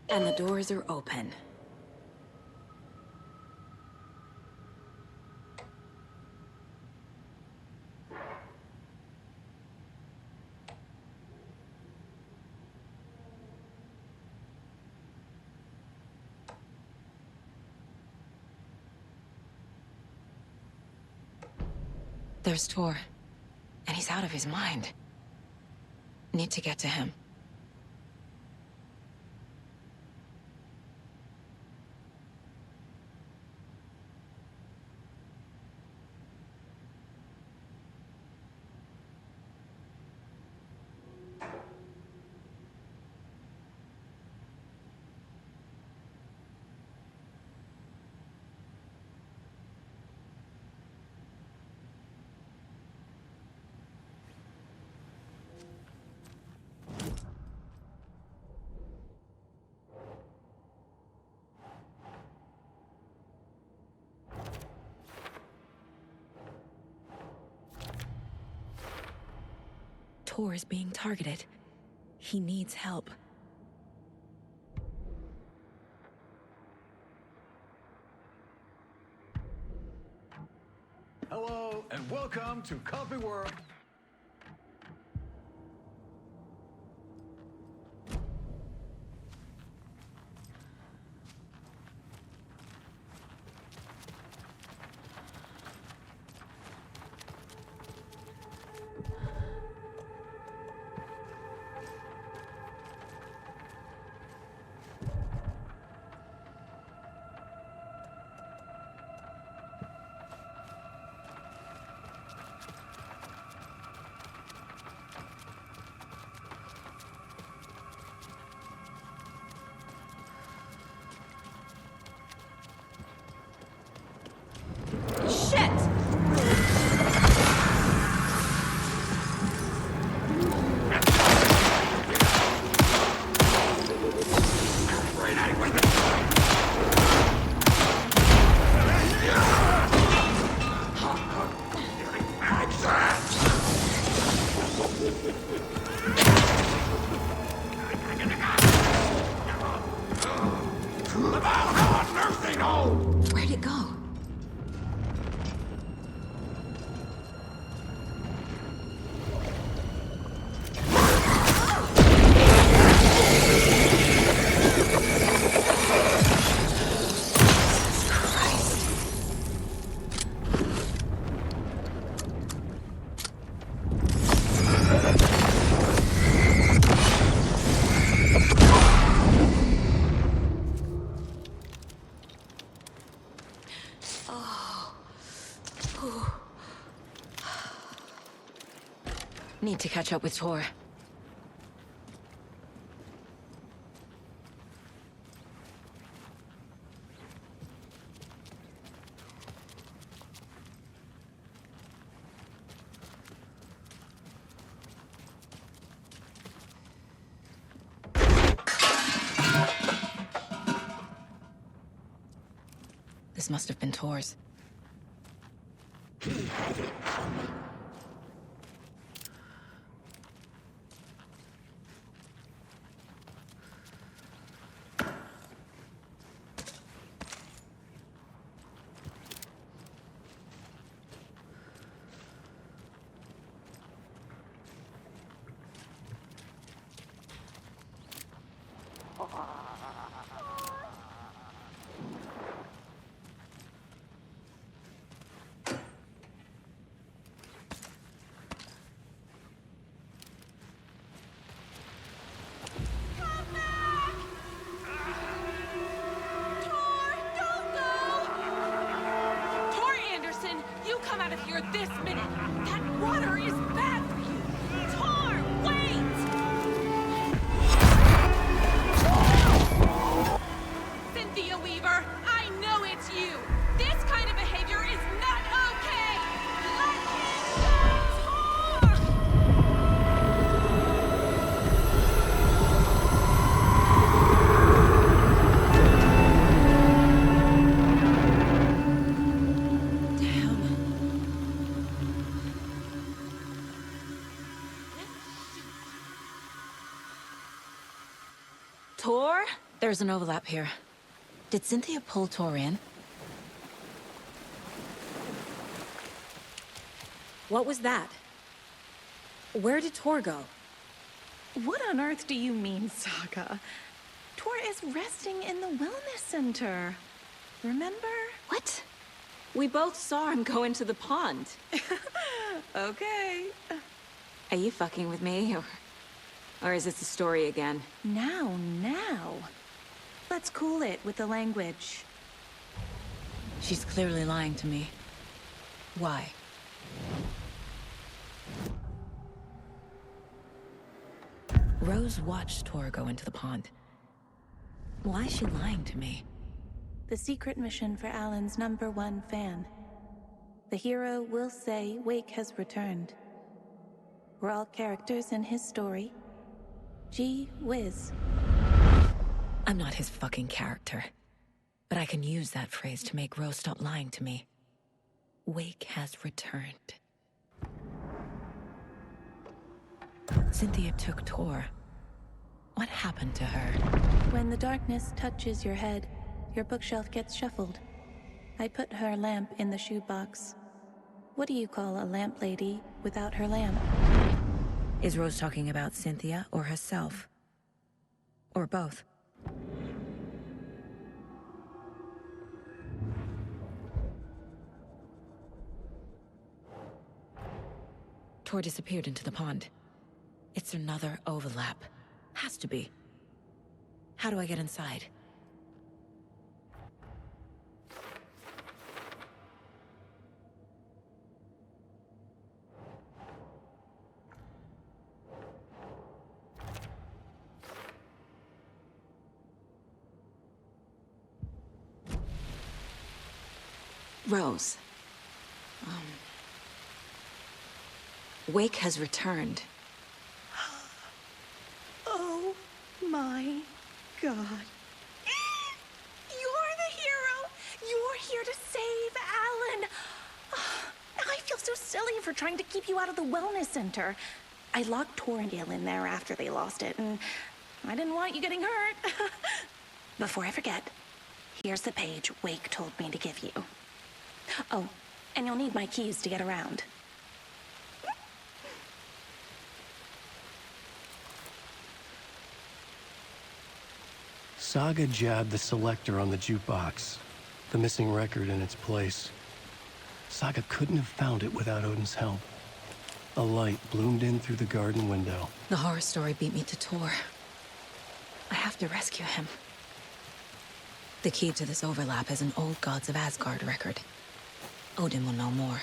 And the doors are open. There's Tor. And he's out of his mind. Need to get to him. Tor is being targeted. He needs help. Hello, and welcome to Coffee World. Where'd it go? Need to catch up with Tor. This must have been Tor's. Here this minute! That water is bad for you! Tor, wait! Cynthia Weaver, I know it's you! This kind of behavior is not okay! Let him go, Tor? There's an overlap here. Did Cynthia pull Tor in? What was that? Where did Tor go? What on earth do you mean, Saga? Tor is resting in the wellness center. Remember? What? We both saw him go into the pond. Okay. Are you fucking with me, or is this a story again? Now. Let's cool it with the language. She's clearly lying to me. Why? Rose watched Tor go into the pond. Why is she lying to me? The secret mission for Alan's #1 fan. The hero will say Wake has returned. We're all characters in his story. Gee whiz. I'm not his fucking character. But I can use that phrase to make Rose stop lying to me. Wake has returned. Cynthia took Tor. What happened to her? When the darkness touches your head, your bookshelf gets shuffled. I put her lamp in the shoebox. What do you call a lamp lady without her lamp? Is Rose talking about Cynthia or herself? Or both? Tor disappeared into the pond. It's another overlap. Has to be. How do I get inside? Rose. Wake has returned. Oh my God. You're the hero! You're here to save Alan! I feel so silly for trying to keep you out of the wellness center. I locked Tor and Gale in there after they lost it, and I didn't want you getting hurt. Before I forget, here's the page Wake told me to give you. Oh, and you'll need my keys to get around. Saga jabbed the selector on the jukebox, the missing record in its place. Saga couldn't have found it without Odin's help. A light bloomed in through the garden window. The horror story beat me to Tor. I have to rescue him. The key to this overlap is an old Gods of Asgard record. Odin will know more.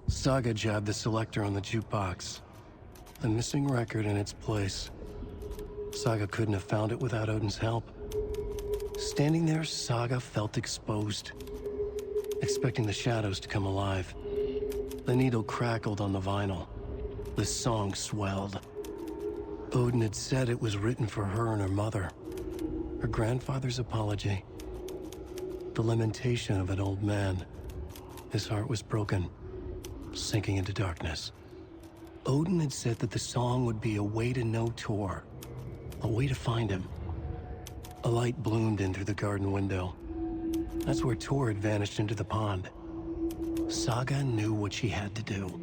Saga jabbed the selector on the jukebox, the missing record in its place. Saga couldn't have found it without Odin's help. Standing there, Saga felt exposed, expecting the shadows to come alive. The needle crackled on the vinyl. The song swelled. Odin had said it was written for her and her mother. Her grandfather's apology. The lamentation of an old man. His heart was broken, sinking into darkness. Odin had said that the song would be a way to know Tor, a way to find him. A light bloomed in through the garden window. That's where Tor had vanished into the pond. Saga knew what she had to do.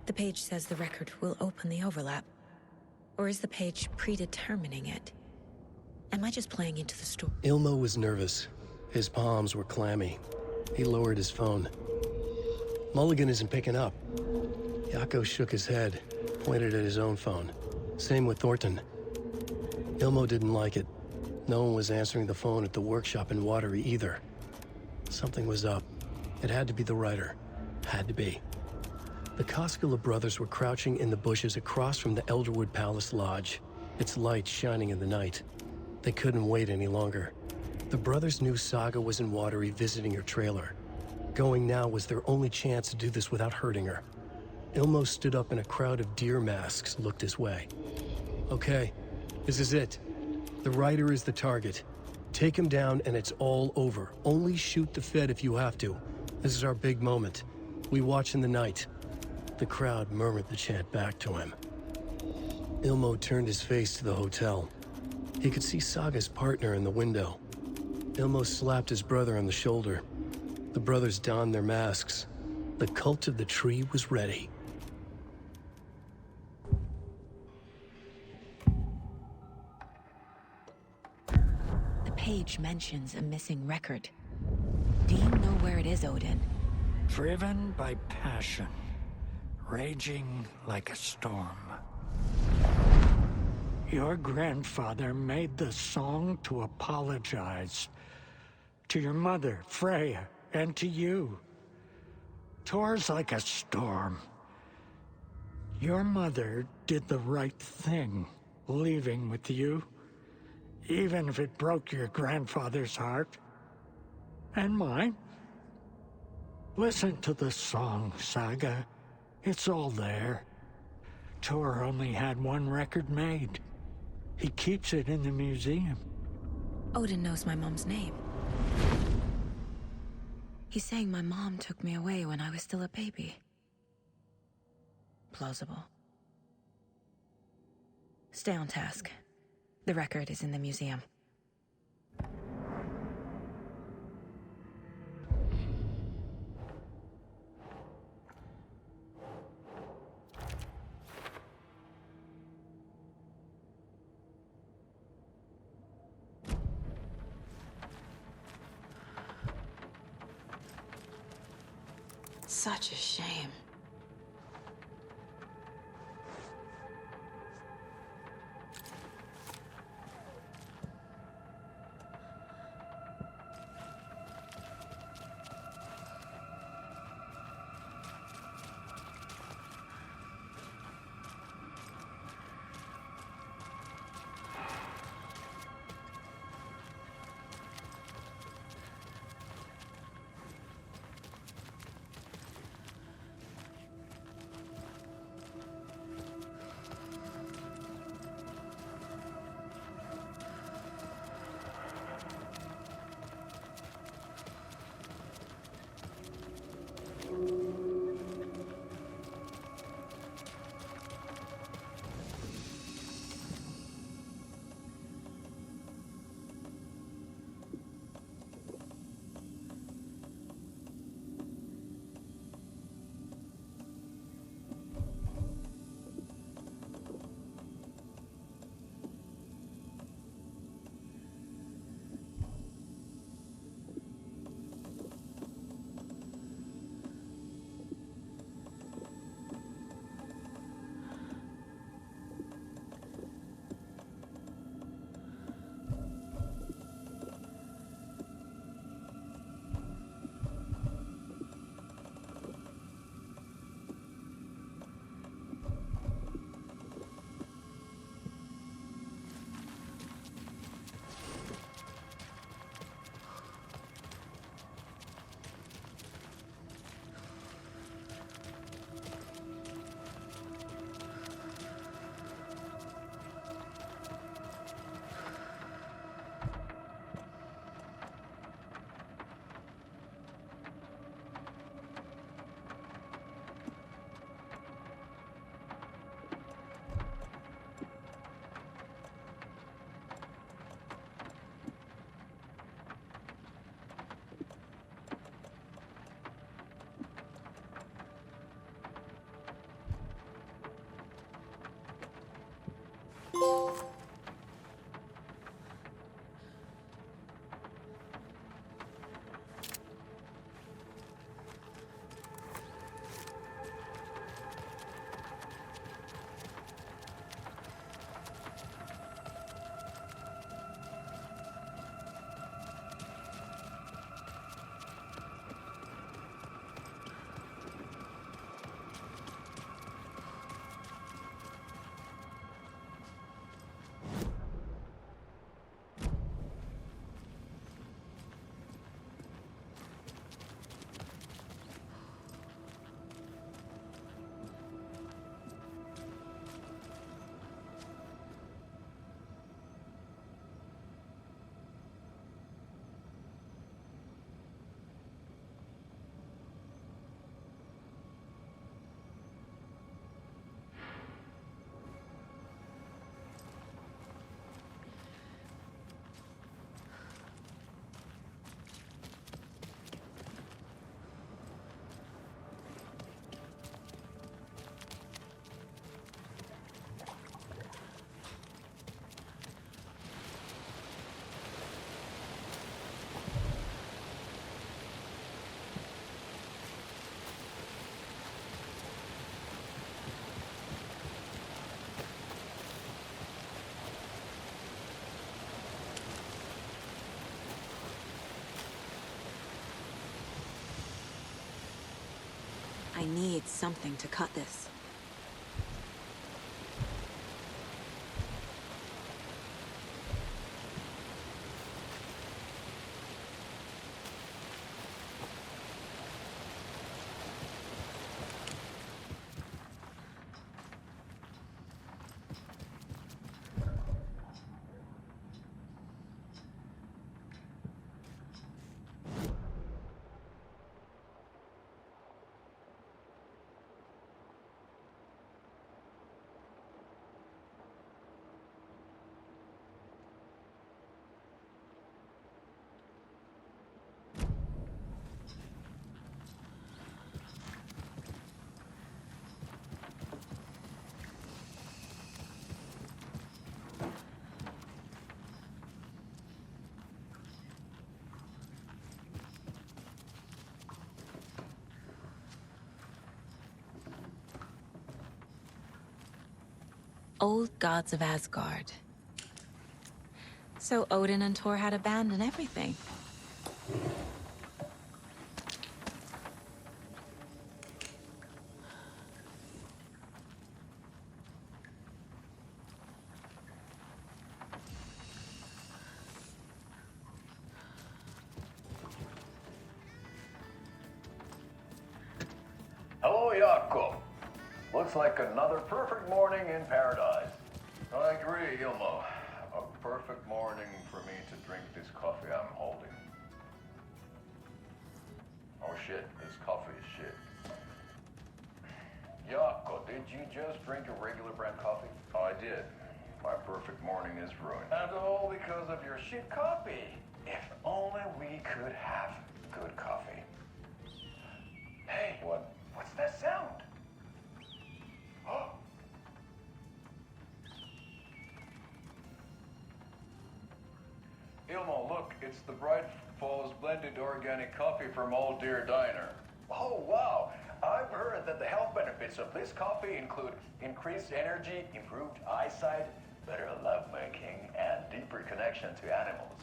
The page says the record will open the overlap. Or is the page predetermining it? Am I just playing into the story? Ilmo was nervous. His palms were clammy. He lowered his phone. Mulligan isn't picking up. Yako shook his head, pointed at his own phone. Same with Thornton. Ilmo didn't like it. No one was answering the phone at the workshop in Watery either. Something was up. It had to be the writer. Had to be. The Koskela brothers were crouching in the bushes across from the Elderwood Palace Lodge, its light shining in the night. They couldn't wait any longer. The brothers knew Saga was in Watery visiting her trailer. Going now was their only chance to do this without hurting her. Ilmo stood up and a crowd of deer masks looked his way. Okay, this is it. The writer is the target. Take him down and it's all over. Only shoot the Fed if you have to. This is our big moment. We watch in the night. The crowd murmured the chant back to him. Ilmo turned his face to the hotel. He could see Saga's partner in the window. Ilmo slapped his brother on the shoulder. The brothers donned their masks. The cult of the tree was ready. The page mentions a missing record. Do you know where it is, Odin? Driven by passion, raging like a storm. Your grandfather made the song to apologize. To your mother, Freya, and to you. Tor's like a storm. Your mother did the right thing, leaving with you. Even if it broke your grandfather's heart. And mine. Listen to the song, Saga. It's all there. Tor only had one record made. He keeps it in the museum. Odin knows my mom's name. He's saying my mom took me away when I was still a baby. Plausible. Stay on task. The record is in the museum. Such a shame. need something to cut this. Old gods of Asgard. So Odin and Thor had a band and everything. Hello, Jakob. Looks like another perfect morning in paradise. I agree, Ilmo. A perfect morning for me to drink this coffee I'm holding. Oh shit, this coffee is shit. Jakob, did you just drink a regular brand coffee? Oh, I did. My perfect morning is ruined. And all because of your shit coffee. If only we could have good coffee. Hey, what's that sound? Oh. Ilmo, look, it's the Bright Falls blended organic coffee from Old Deer Diner. Oh, wow. I've heard that the health benefits of this coffee include increased energy, improved eyesight, better lovemaking, and deeper connection to animals.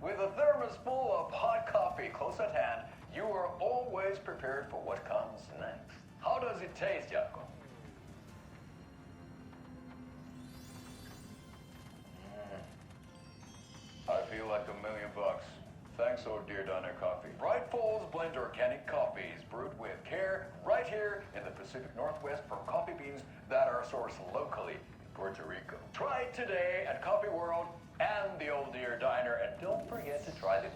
With a thermos full of hot coffee close at hand, you are always prepared for what comes next. How does it taste, Jakob? I feel like $1 million. Thanks, Old Deer Diner Coffee. Bright Falls Blend Organic Coffee is brewed with care right here in the Pacific Northwest from coffee beans that are sourced locally in Puerto Rico. Try it today at Coffee World and the Old Deer Diner, and don't forget to try the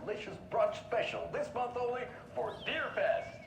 delicious brunch special this month only for Deer Fest.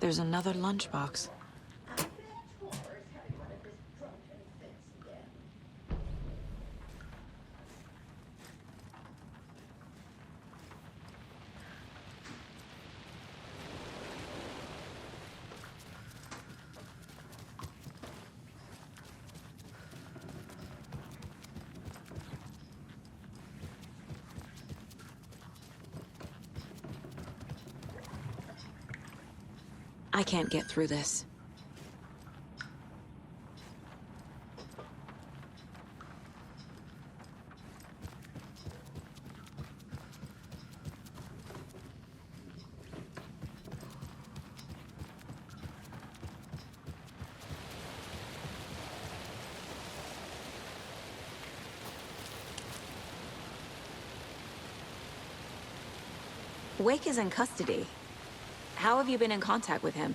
There's another lunchbox. I can't get through this. Wake is in custody. How have you been in contact with him?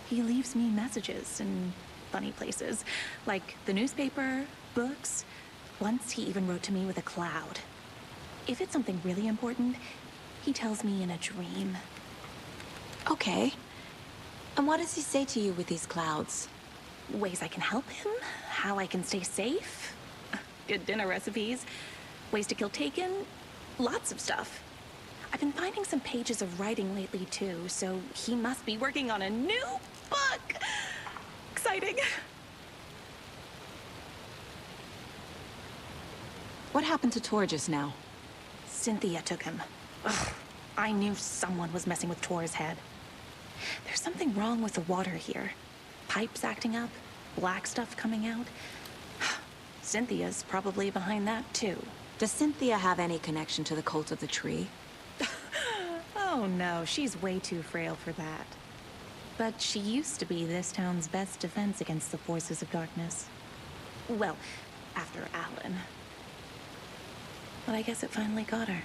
He leaves me messages in funny places, like the newspaper, books. Once he even wrote to me with a cloud. If it's something really important, he tells me in a dream. Okay. And what does he say to you with these clouds? Ways I can help him, how I can stay safe, good dinner recipes, ways to kill Taken, lots of stuff. I've been finding some pages of writing lately too, so he must be working on a new book. Exciting. What happened to Tor just now? Cynthia took him. Ugh, I knew someone was messing with Tor's head. There's something wrong with the water here. Pipes acting up, black stuff coming out. Cynthia's probably behind that too. Does Cynthia have any connection to the cult of the tree? Oh no, she's way too frail for that. But she used to be this town's best defense against the forces of darkness. Well, after Alan. But I guess it finally got her.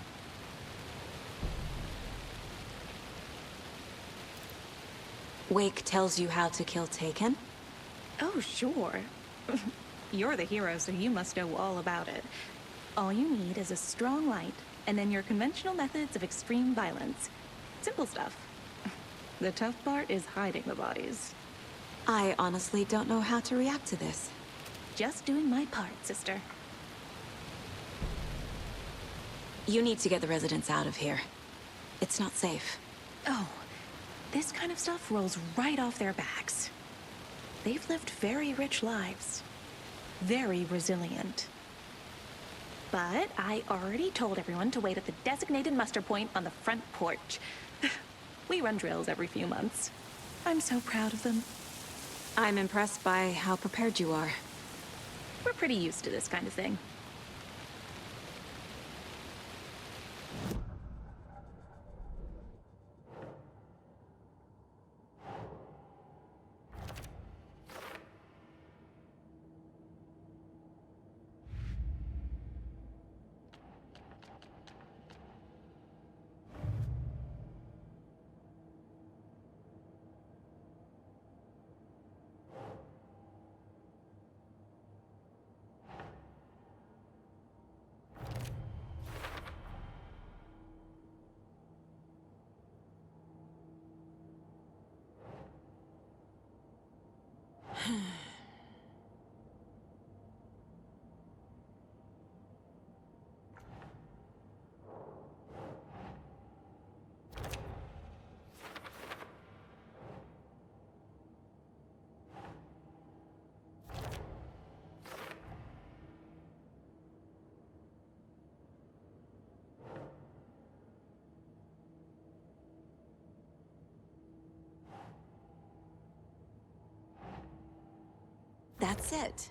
Wake tells you how to kill Taken? Oh, sure. You're the hero, so you must know all about it. All you need is a strong light, and then your conventional methods of extreme violence. Simple stuff. The tough part is hiding the bodies. I honestly don't know how to react to this. Just doing my part, sister. You need to get the residents out of here. It's not safe. Oh, this kind of stuff rolls right off their backs. They've lived very rich lives. Very resilient. But I already told everyone to wait at the designated muster point on the front porch. We run drills every few months. I'm so proud of them. I'm impressed by how prepared you are. We're pretty used to this kind of thing. That's it.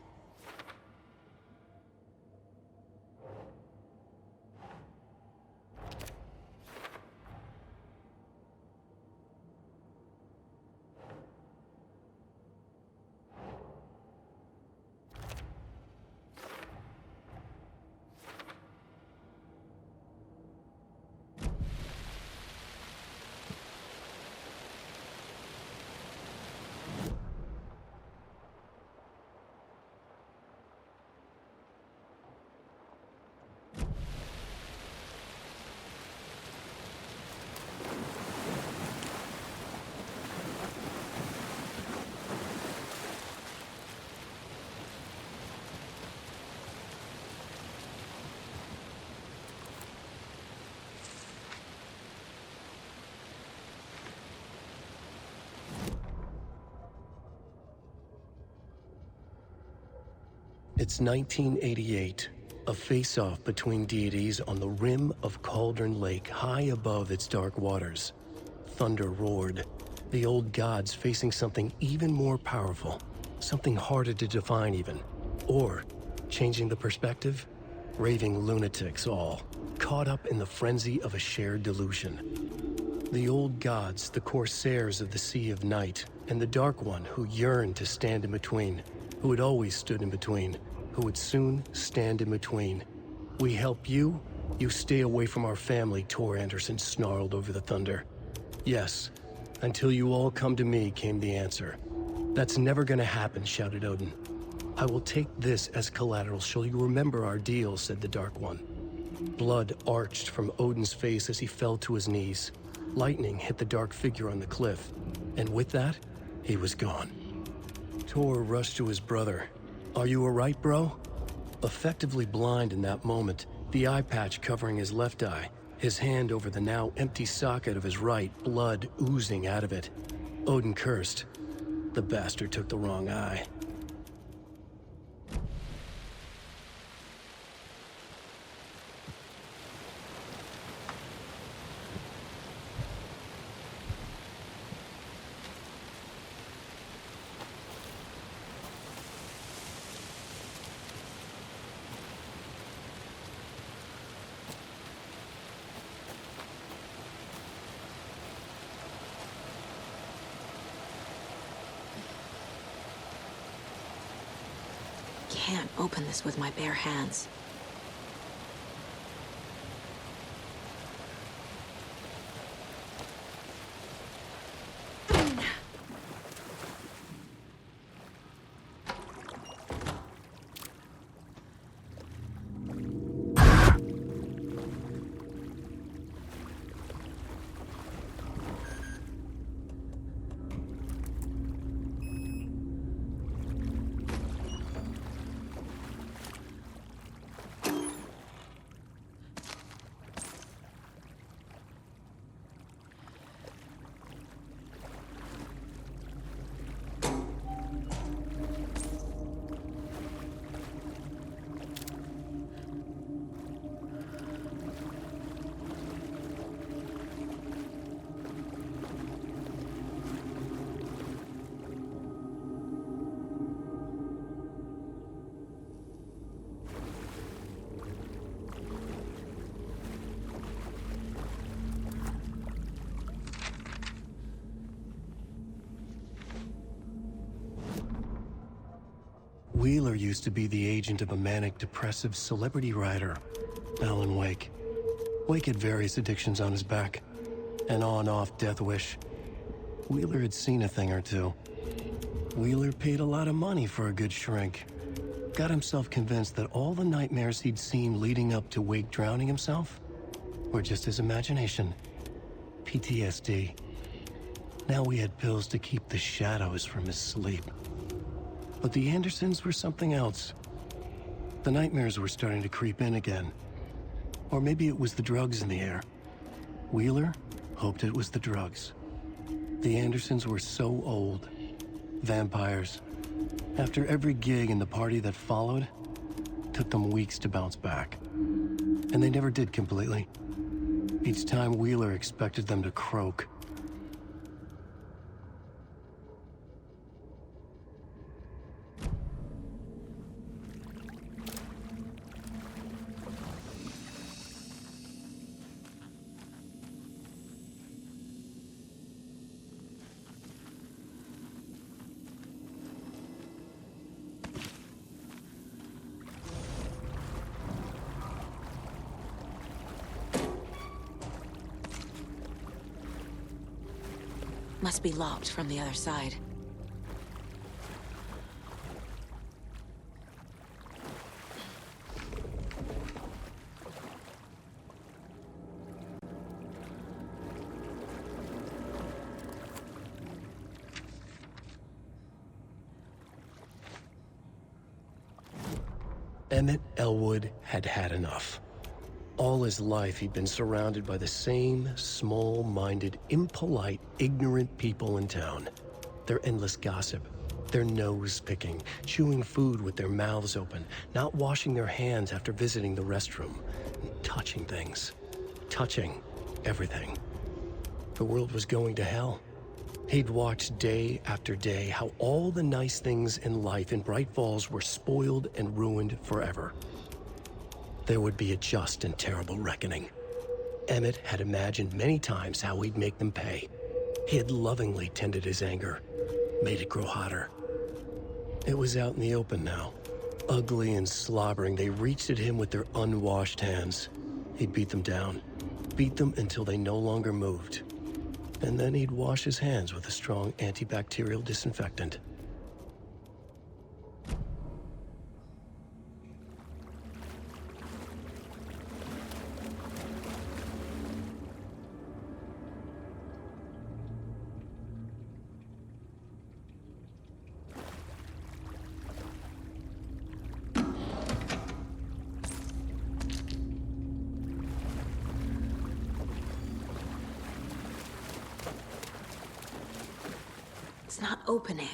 It's 1988, a face-off between deities on the rim of Cauldron Lake, high above its dark waters. Thunder roared, the old gods facing something even more powerful, something harder to define even. Or, changing the perspective, raving lunatics all, caught up in the frenzy of a shared delusion. The old gods, the corsairs of the Sea of Night, and the Dark One who yearned to stand in between, who had always stood in between, who would soon stand in between. We help you, you stay away from our family, Tor Anderson snarled over the thunder. Yes, until you all come to me, came the answer. That's never gonna happen, shouted Odin. I will take this as collateral. Shall you remember our deal, said the Dark One. Blood arched from Odin's face as he fell to his knees. Lightning hit the dark figure on the cliff, and with that, he was gone. Tor rushed to his brother. Are you alright, bro? Effectively blind in that moment, the eye patch covering his left eye, his hand over the now empty socket of his right, blood oozing out of it. Odin cursed. The bastard took the wrong eye. Can't open this with my bare hands. Wheeler used to be the agent of a manic-depressive celebrity writer, Alan Wake. Wake had various addictions on his back, an on-off death wish. Wheeler had seen a thing or two. Wheeler paid a lot of money for a good shrink. Got himself convinced that all the nightmares he'd seen leading up to Wake drowning himself were just his imagination. PTSD. Now we had pills to keep the shadows from his sleep. But the Andersons were something else. The nightmares were starting to creep in again. Or maybe it was the drugs in the air. Wheeler hoped it was the drugs. The Andersons were so old. Vampires. After every gig and the party that followed, took them weeks to bounce back. And they never did completely. Each time Wheeler expected them to croak. Must be locked from the other side. Emmett Elwood had had enough. All his life, he'd been surrounded by the same small-minded, impolite, ignorant people in town. Their endless gossip, their nose-picking, chewing food with their mouths open, not washing their hands after visiting the restroom, and touching things. Touching everything. The world was going to hell. He'd watched day after day how all the nice things in life in Bright Falls were spoiled and ruined forever. There would be a just and terrible reckoning. Emmett had imagined many times how he'd make them pay. He had lovingly tended his anger, made it grow hotter. It was out in the open now. Ugly and slobbering, they reached at him with their unwashed hands. He'd beat them down, beat them until they no longer moved. And then he'd wash his hands with a strong antibacterial disinfectant. It's not opening.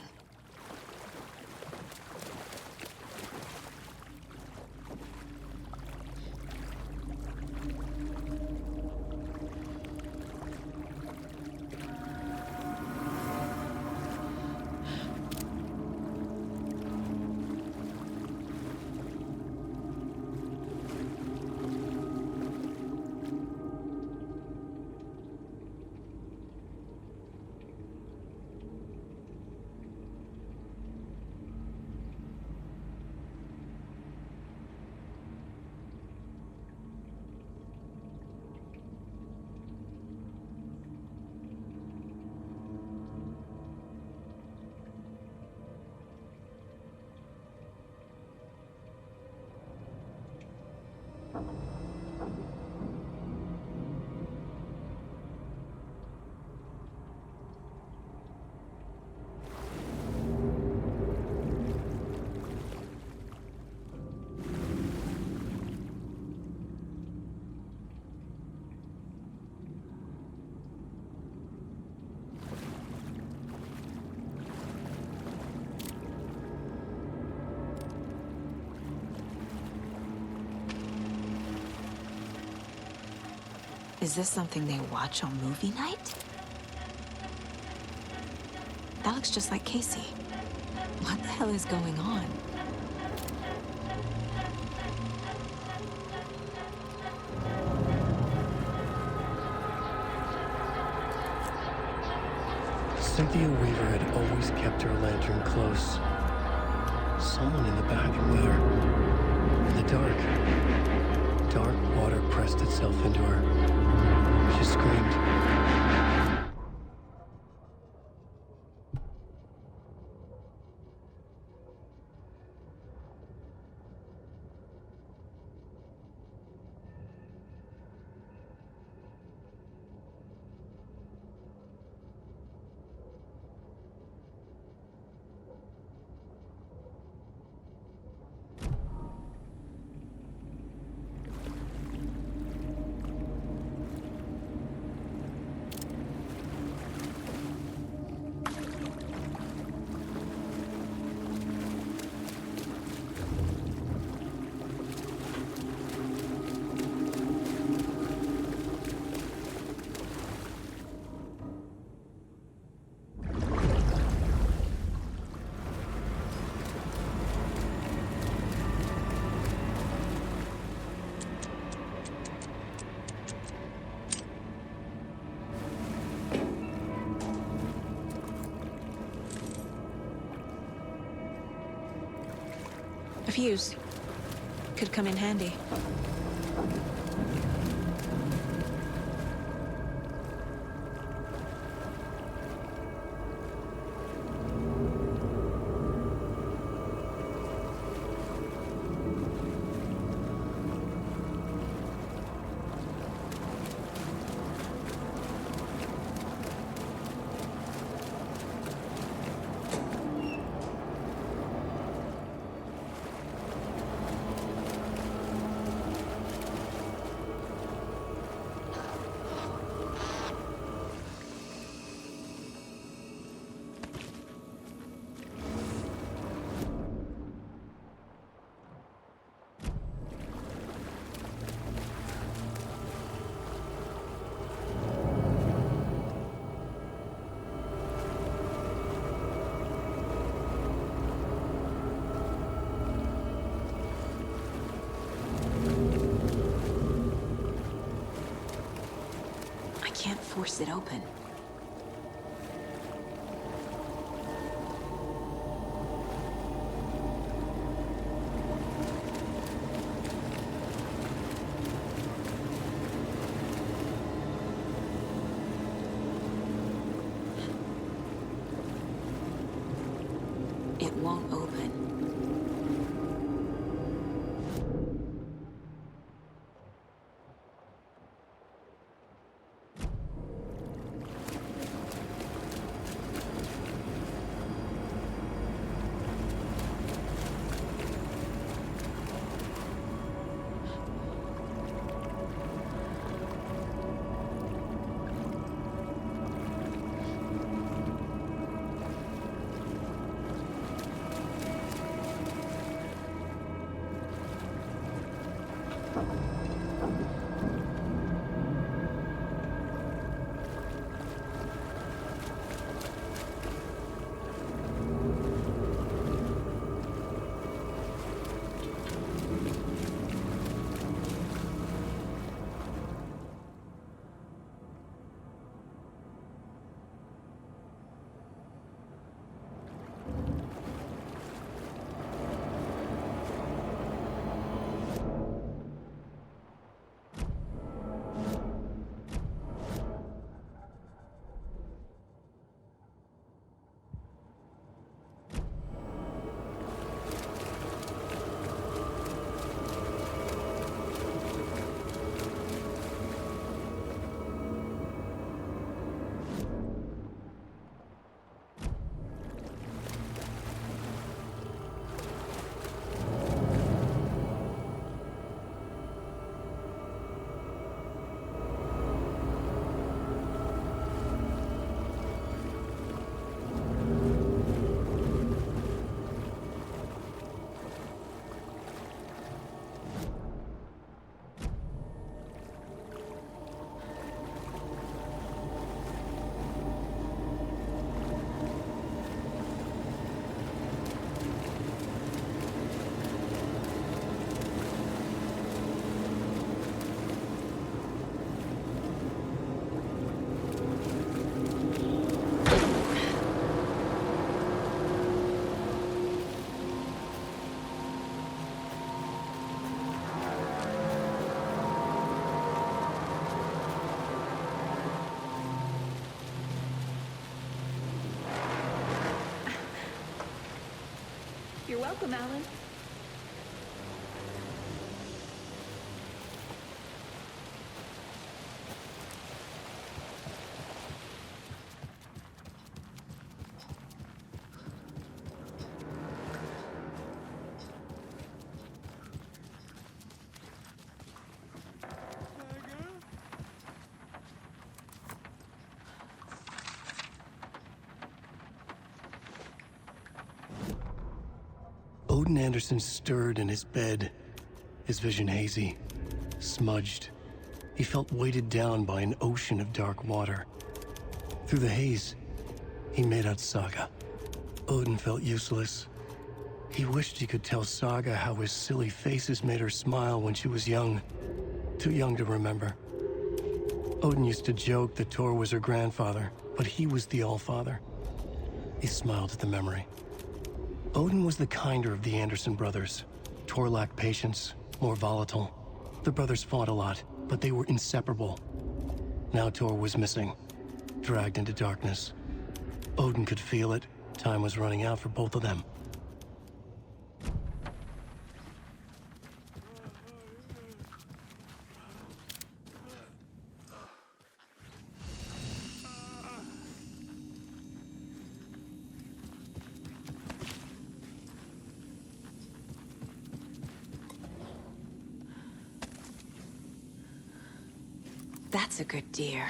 Is this something they watch on movie night? That looks just like Casey. What the hell is going on? Cynthia Weaver had always kept her lantern close. Someone in the back, where? In the dark. Dark water pressed itself into her. She screamed. A fuse. Could come in handy. Can't force it open. It won't open. You're welcome, Alan. Odin Anderson stirred in his bed, his vision hazy, smudged. He felt weighted down by an ocean of dark water. Through the haze, he made out Saga. Odin felt useless. He wished he could tell Saga how his silly faces made her smile when she was young. Too young to remember. Odin used to joke that Tor was her grandfather, but he was the Allfather. He smiled at the memory. Odin was the kinder of the Anderson brothers. Tor lacked patience, more volatile. The brothers fought a lot, but they were inseparable. Now Tor was missing, dragged into darkness. Odin could feel it. Time was running out for both of them. That's a good deer.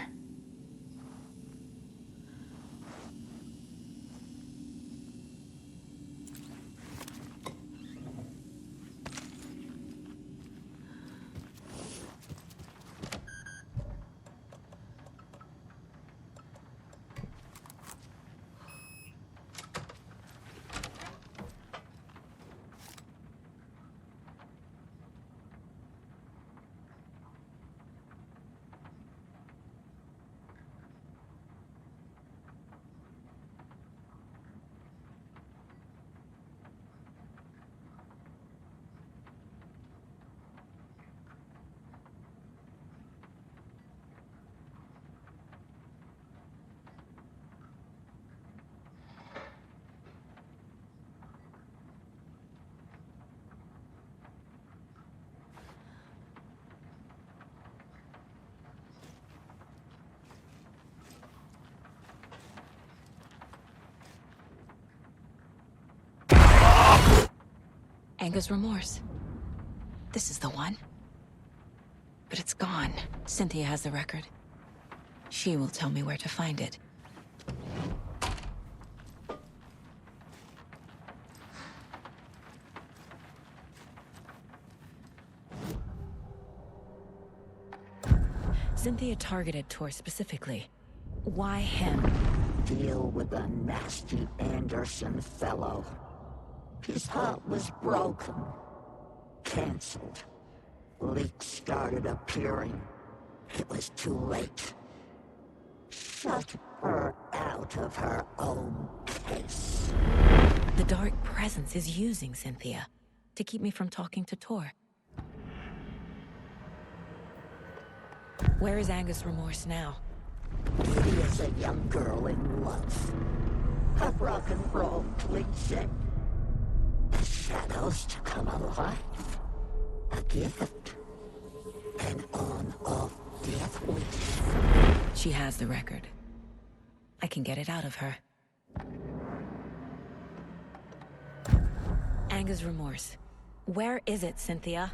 Anger's remorse. This is the one. But it's gone. Cynthia has the record. She will tell me where to find it. Cynthia targeted Tor specifically. Why him? Deal with the nasty Anderson fellow. His heart was broken. Cancelled. Leaks started appearing. It was too late. Shut her out of her own case. The dark presence is using Cynthia to keep me from talking to Tor. Where is Anger's remorse now? Kitty is a young girl in love. A rock and roll cliche. The shadows to come alive. A gift. An on-off death wish. She has the record. I can get it out of her. Anger's remorse. Where is it, Cynthia?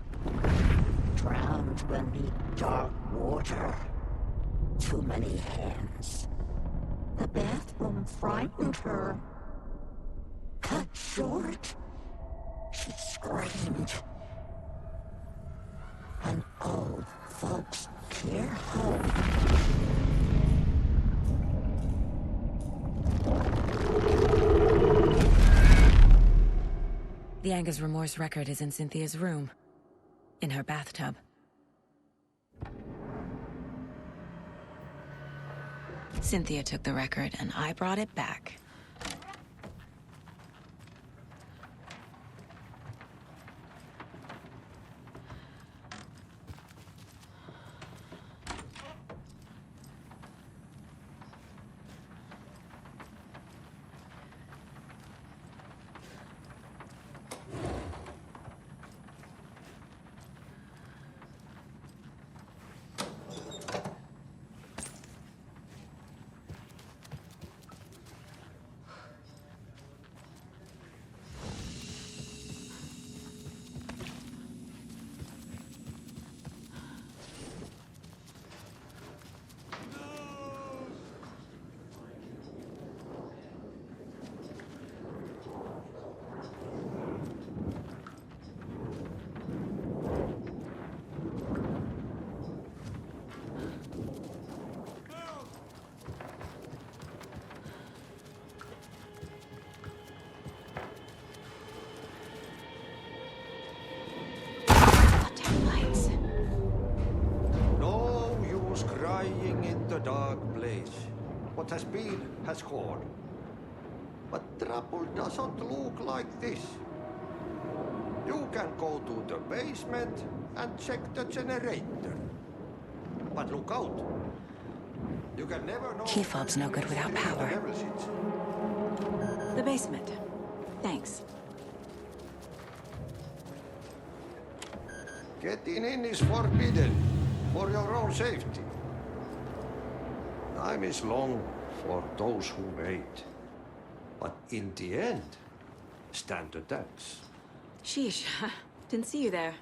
Drowned beneath dark water. Too many hands. The bathroom frightened her. Cut short. She screamed. An old folks' care home. The Anger's remorse record is in Cynthia's room. In her bathtub. Cynthia took the record and I brought it back. what has gone. But trouble doesn't look like this. You can go to the basement and check the generator. But look out. You can never know. Key fob's no good without power. Level sheets. The basement. Thanks. Getting in is forbidden, for your own safety. Time is long for those who wait. But in the end, stand the test. Sheesh. Didn't see you there.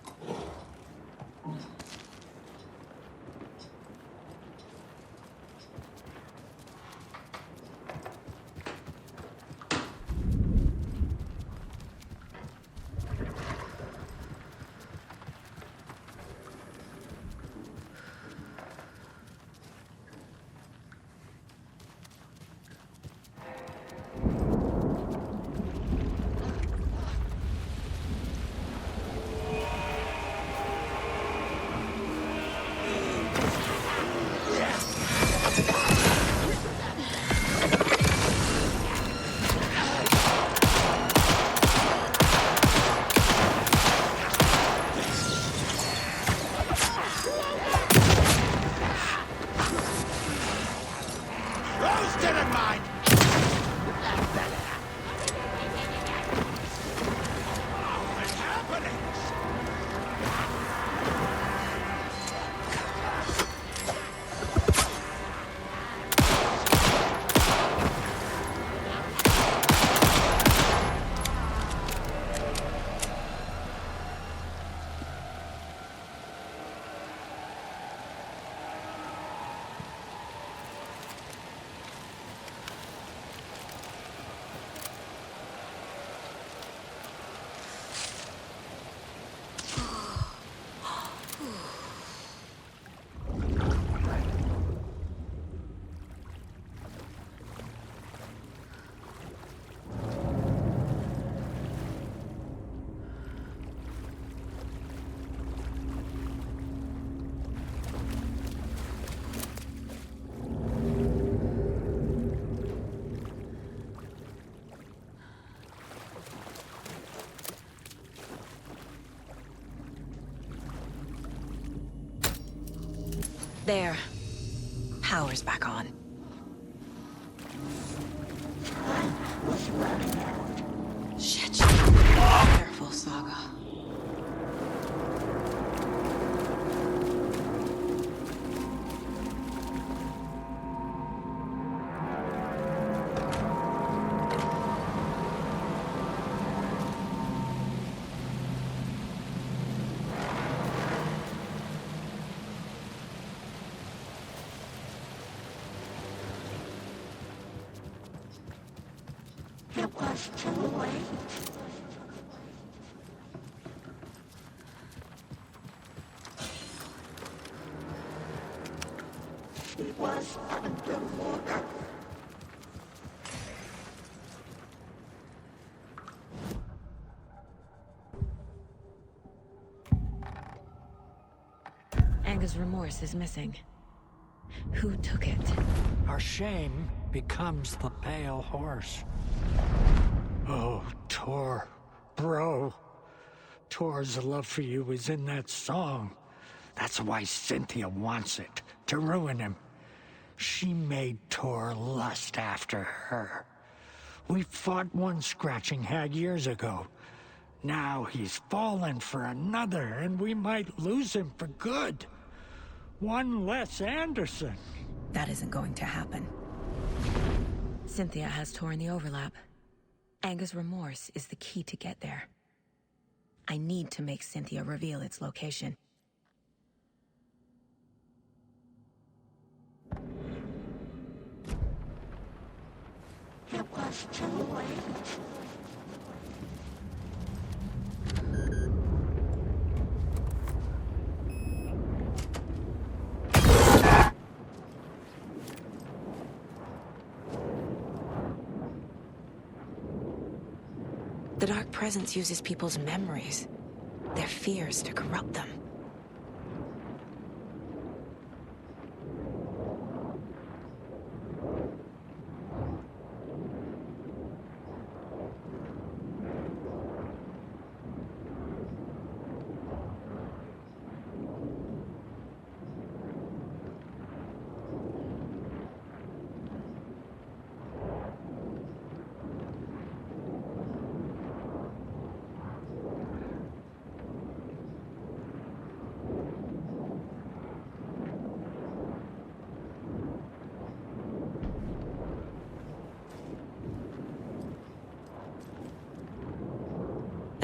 There. Power's back on. Shit. Careful, Saga. It was too late. He was underwater. Anga's remorse is missing. Who took it? Our shame becomes the pale horse. Oh, Tor. Bro. Tor's love for you is in that song. That's why Cynthia wants it, to ruin him. She made Tor lust after her. We fought one scratching hag years ago. Now he's fallen for another, and we might lose him for good. One less Anderson. That isn't going to happen. Cynthia has torn the overlap. Anga's remorse is the key to get there. I need to make Cynthia reveal its location. It was too late. The Dark Presence uses people's memories, their fears to corrupt them.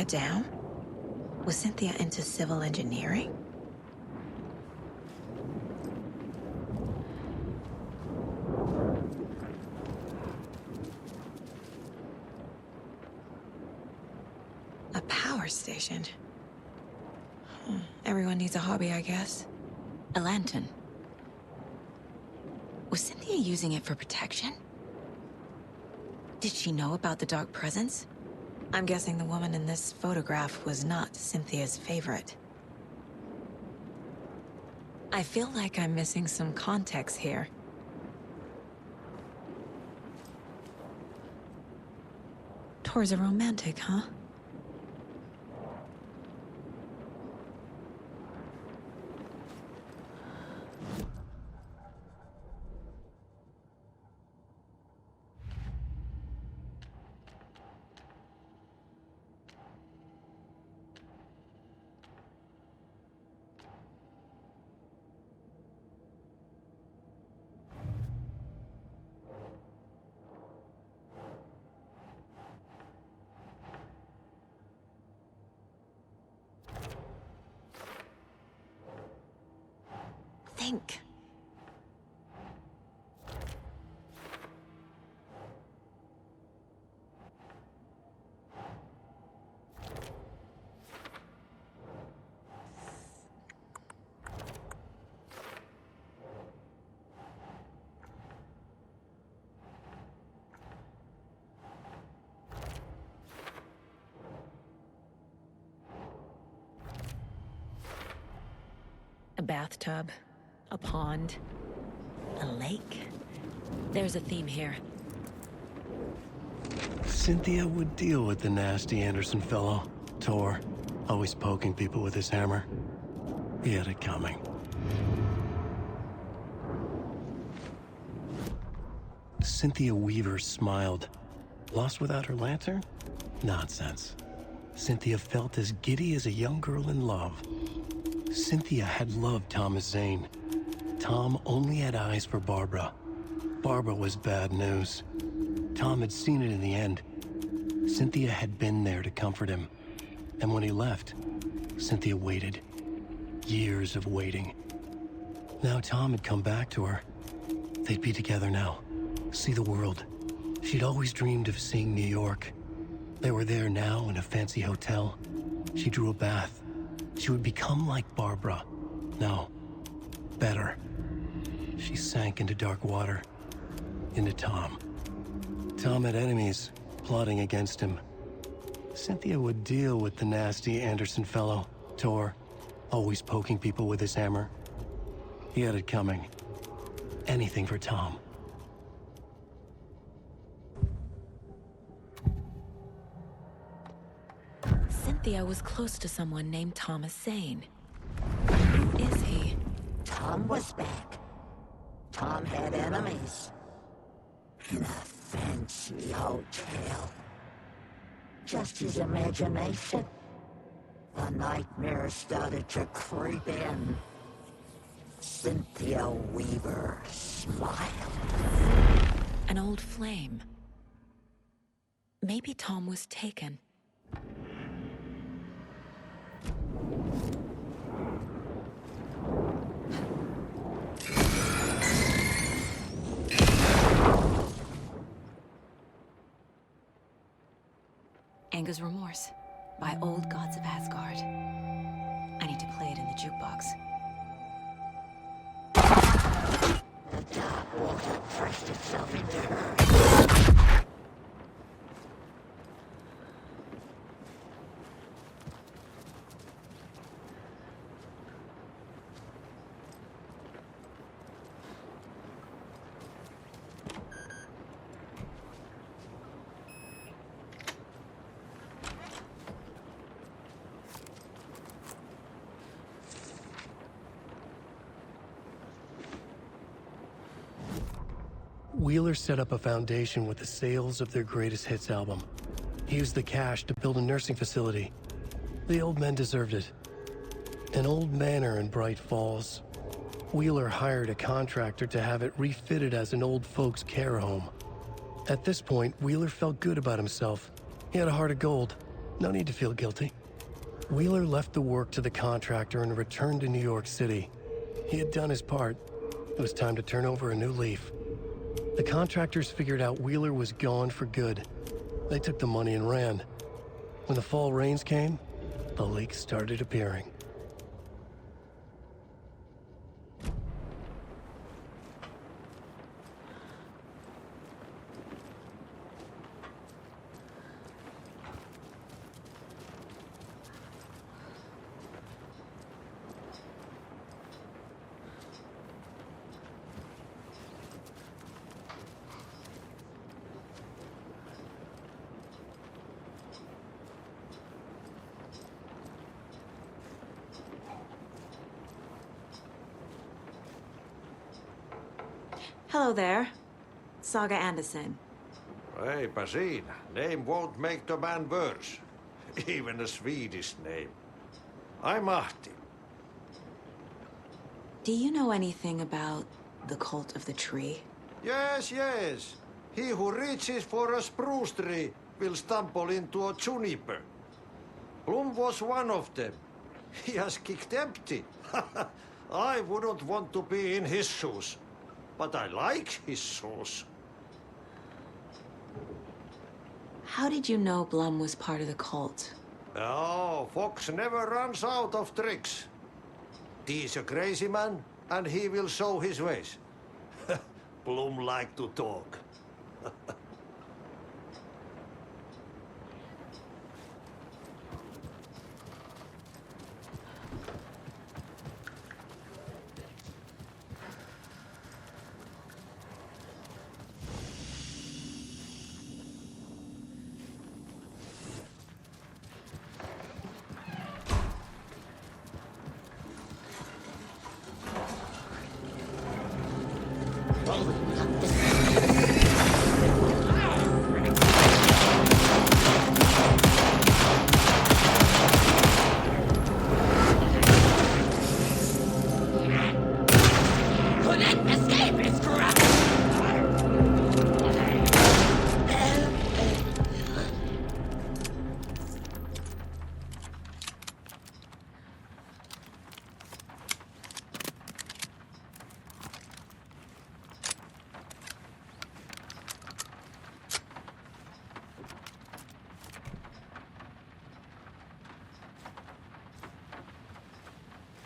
A dam? Was Cynthia into civil engineering? A power station? Everyone needs a hobby, I guess. A lantern. Was Cynthia using it for protection? Did she know about the dark presence? I'm guessing the woman in this photograph was not Cynthia's favorite. I feel like I'm missing some context here. Tor's a romantic, huh? Think. A bathtub. A pond. A lake. There's a theme here. Cynthia would deal with the nasty Anderson fellow, Tor, always poking people with his hammer. He had it coming. Cynthia Weaver smiled. Lost without her lantern? Nonsense. Cynthia felt as giddy as a young girl in love. Cynthia had loved Thomas Zane. Tom only had eyes for Barbara. Barbara was bad news. Tom had seen it in the end. Cynthia had been there to comfort him. And when he left, Cynthia waited. Years of waiting. Now Tom had come back to her. They'd be together now. See the world. She'd always dreamed of seeing New York. They were there now in a fancy hotel. She drew a bath. She would become like Barbara. No, better. She sank into dark water. Into Tom. Tom had enemies, plotting against him. Cynthia would deal with the nasty Anderson fellow, Tor, always poking people with his hammer. He had it coming. Anything for Tom. Cynthia was close to someone named Thomas Zane. Who is he? Tom was back. Tom had enemies. In a fancy hotel. Just his imagination. The nightmare started to creep in. Cynthia Weaver smiled. An old flame. Maybe Tom was taken. Anger's Remorse by Old Gods of Asgard. I need to play it in the jukebox. The dark water pressed itself into her. Wheeler set up a foundation with the sales of their greatest hits album. He used the cash to build a nursing facility. The old men deserved it. An old manor in Bright Falls. Wheeler hired a contractor to have it refitted as an old folks' care home. At this point, Wheeler felt good about himself. He had a heart of gold. No need to feel guilty. Wheeler left the work to the contractor and returned to New York City. He had done his part. It was time to turn over a new leaf. The contractors figured out Wheeler was gone for good. They took the money and ran. When the fall rains came, the leaks started appearing. Hello there. Saga Anderson. Eipä siinä. Name won't make the man worse. Even a Swedish name. I'm Ahti. Do you know anything about the cult of the tree? Yes, yes. He who reaches for a spruce tree will stumble into a juniper. Blum was one of them. He has kicked empty. I wouldn't want to be in his shoes. But I like his shoes. How did you know Blum was part of the cult? Oh, Fox never runs out of tricks. He's a crazy man, and he will show his ways. Blum like to talk.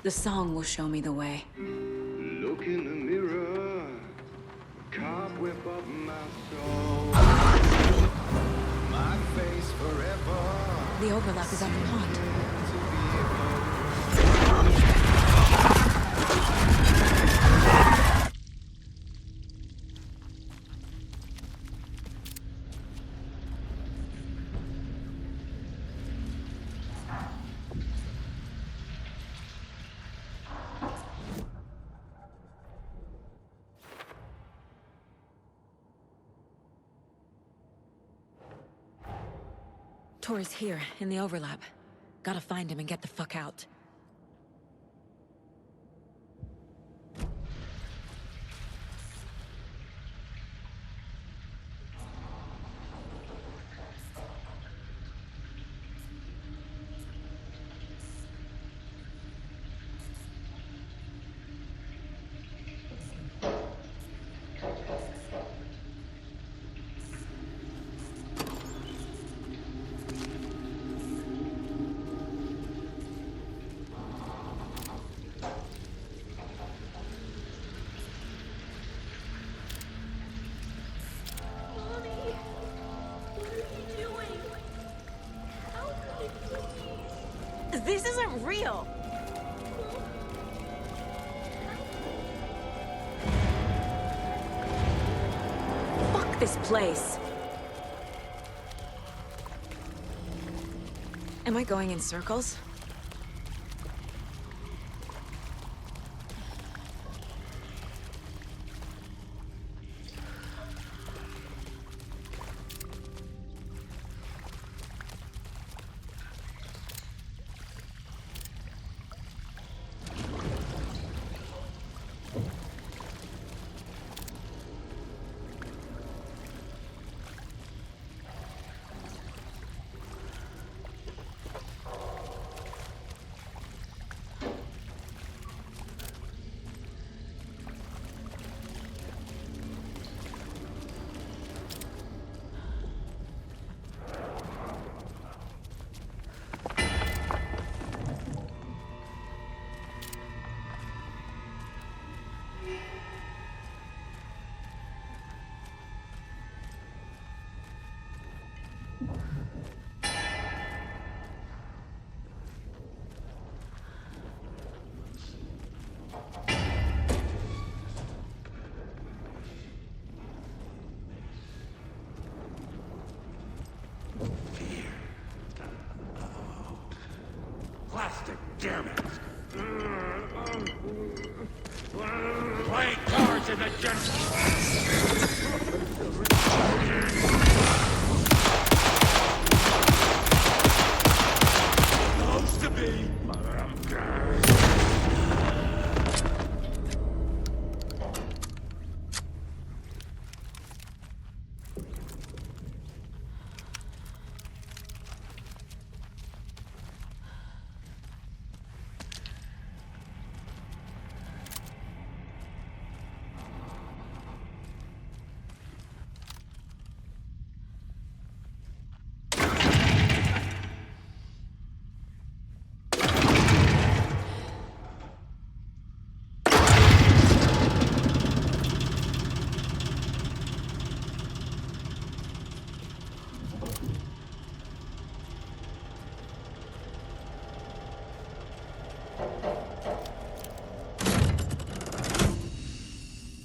The song will show me the way. Look in the mirror, cobweb of my soul. My face forever. The overlap is at the pond. Tor is here, in the overlap. Gotta find him and get the fuck out. This isn't real! Fuck this place! Am I going in circles? plastic, damn it! Play cards in the supposed to be.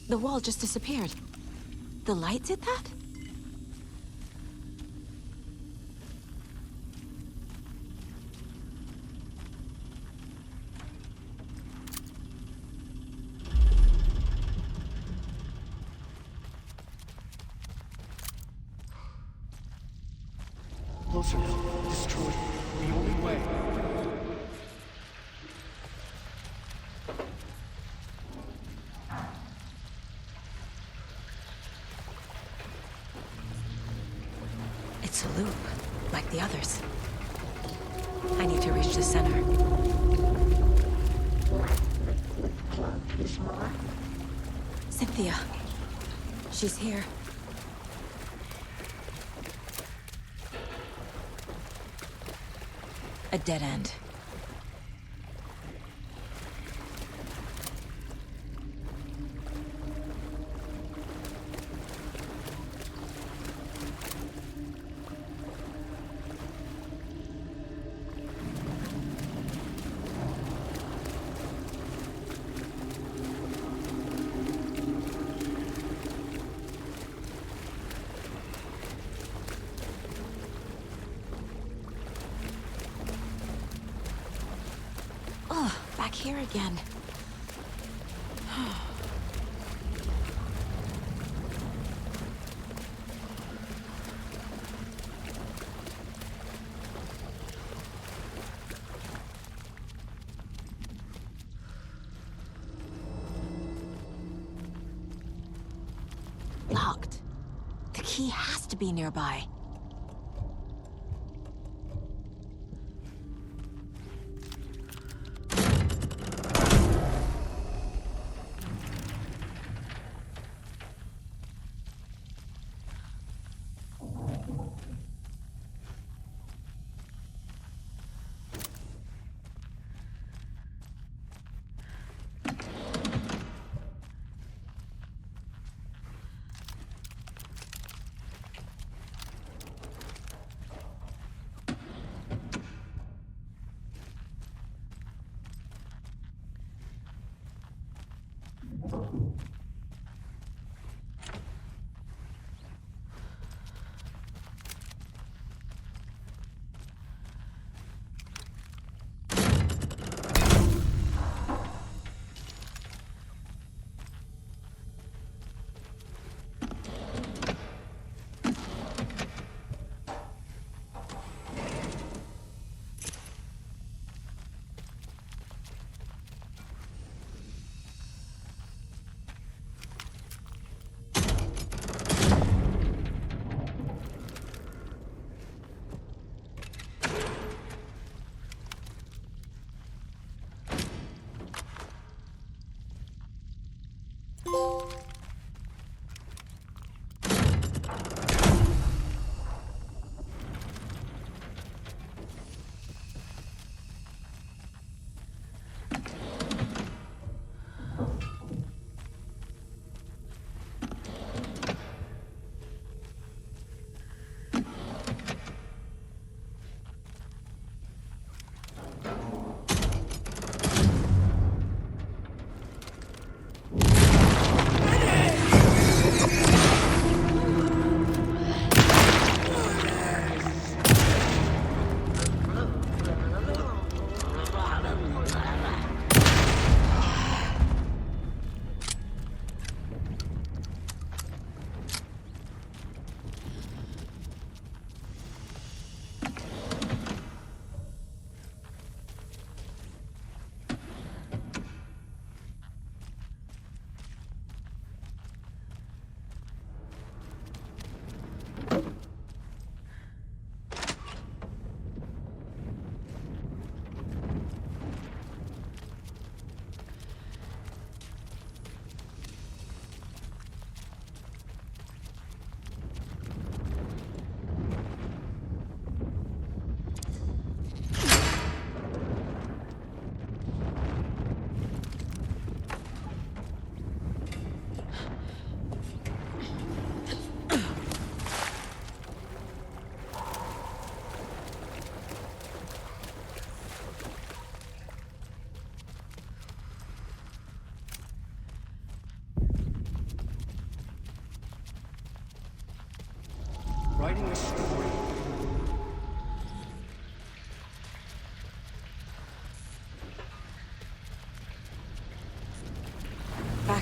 The wall just disappeared. The light did that? Closer now. Destroy it. The only way. It's a loop, like the others. I need to reach the center. Cynthia. She's here. A dead end. Oh, back here again. Locked. The key has to be nearby.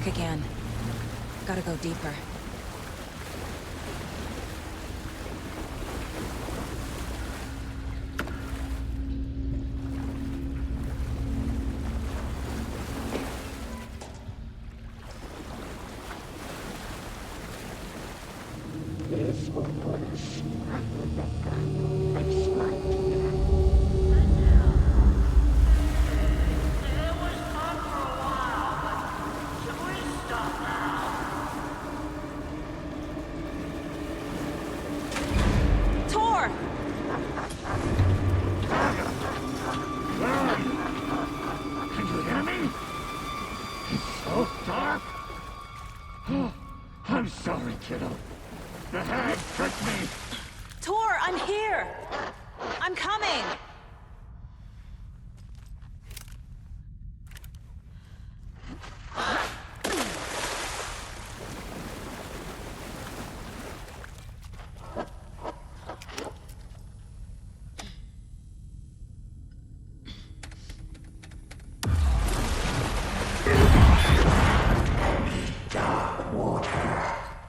again. Gotta go deeper. I'm sorry, kiddo. The hag tricked me. Tor, I'm here! I'm coming!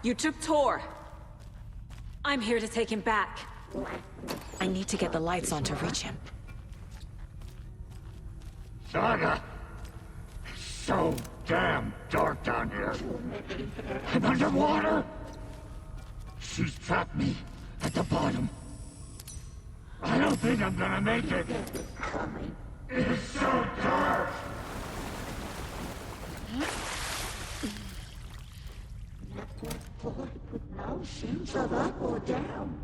You took Tor. I'm here to take him back. I need to get the lights on to reach him. Saga! It's so damn dark down here. I'm underwater! She's trapped me at the bottom. I don't think I'm gonna make it. It's so dark! With no sense of up or down.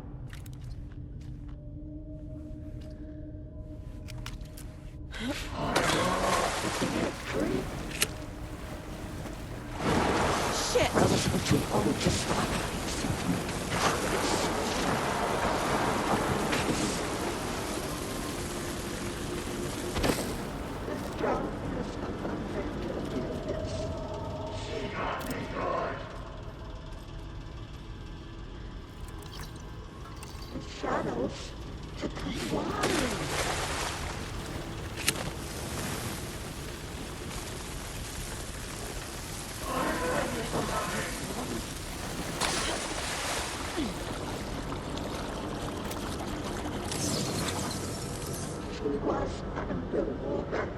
Shit! I was too old to stop. Shadows to come wandering. She was underwater.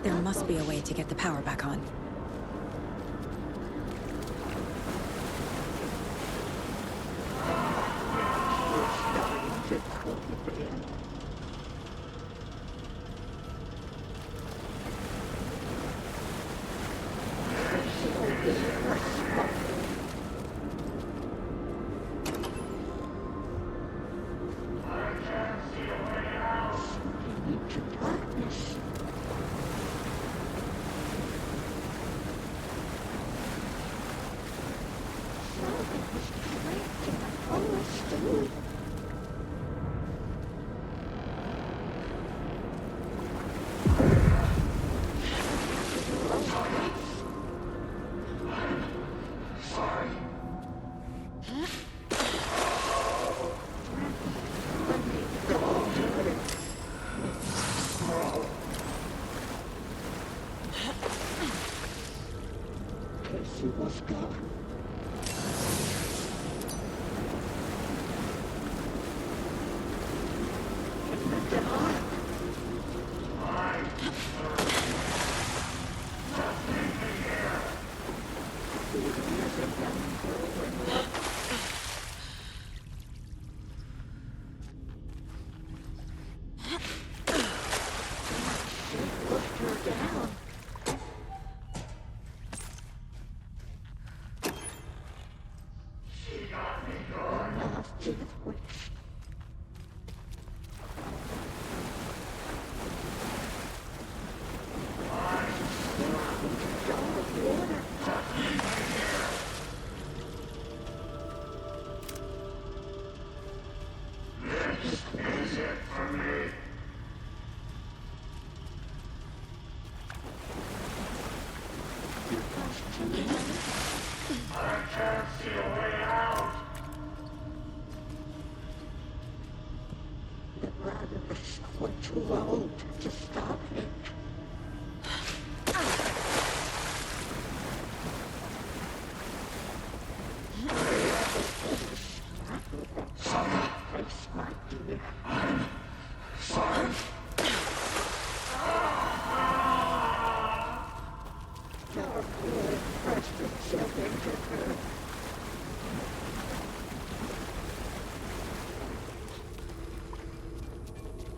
There must be a way to get the power back on. She was gone. brothers were too old to stop it. Sacrifice, my dear. Your blood pressed itself into her.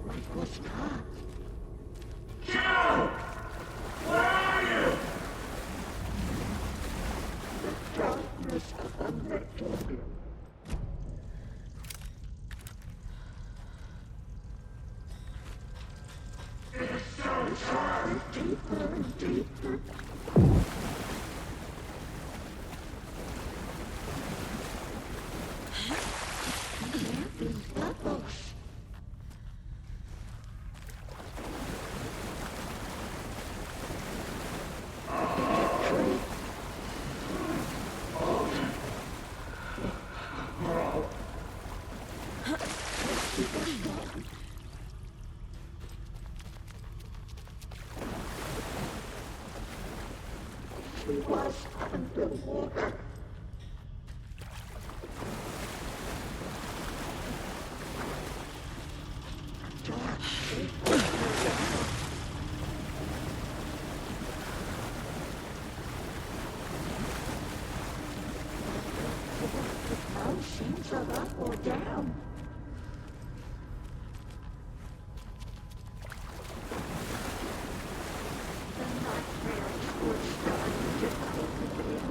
What was that? Joe! Where are you? The darkness undertook him. It sounds hard, deeper and deeper. These bubbles. She was underwater. Oceans are up or down. The nightmares were starting to creep in.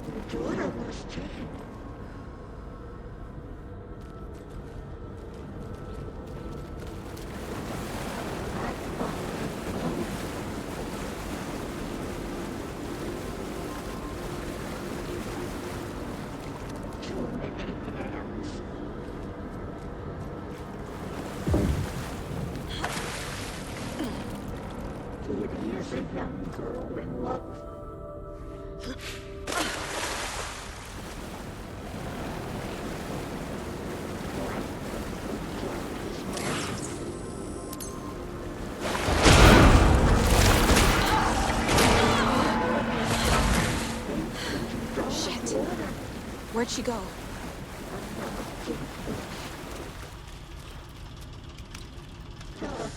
The daughter was taken. Too many hands. It is a young girl in love. Shit. Where'd she go? Dark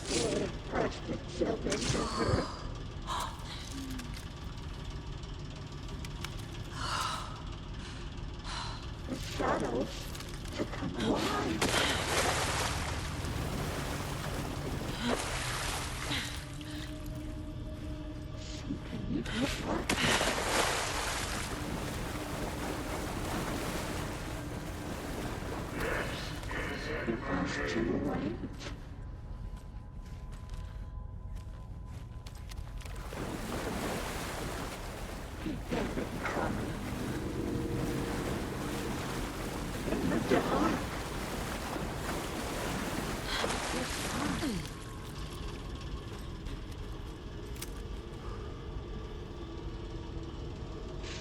pressed itself into her. The shadows to come alive. Something it looked like. It was too late. He didn't come. In the dark.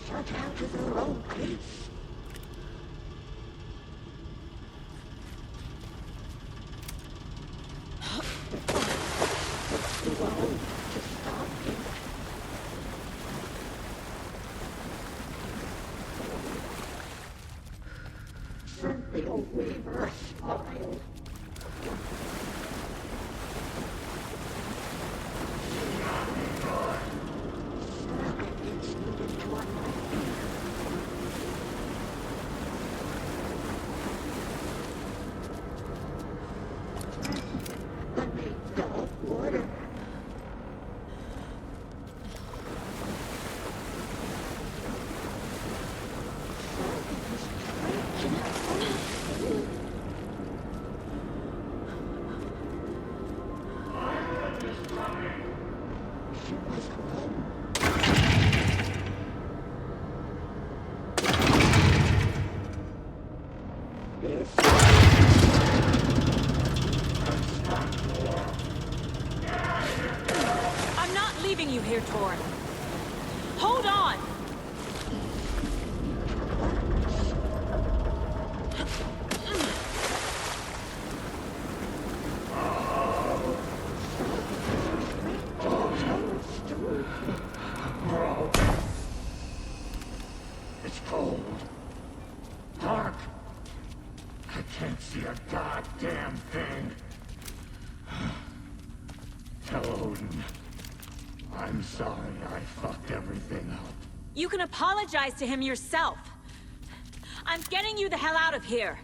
Shut out of their own peace. Too old to stop it. Cynthia Weaver smiled. Saga gets needed to unlock it. Let me go water. Saga is trapped in a hole. It's cold. Dark. I can't see a goddamn thing. Tell Odin. I'm sorry I fucked everything up. You can apologize to him yourself. I'm getting you the hell out of here.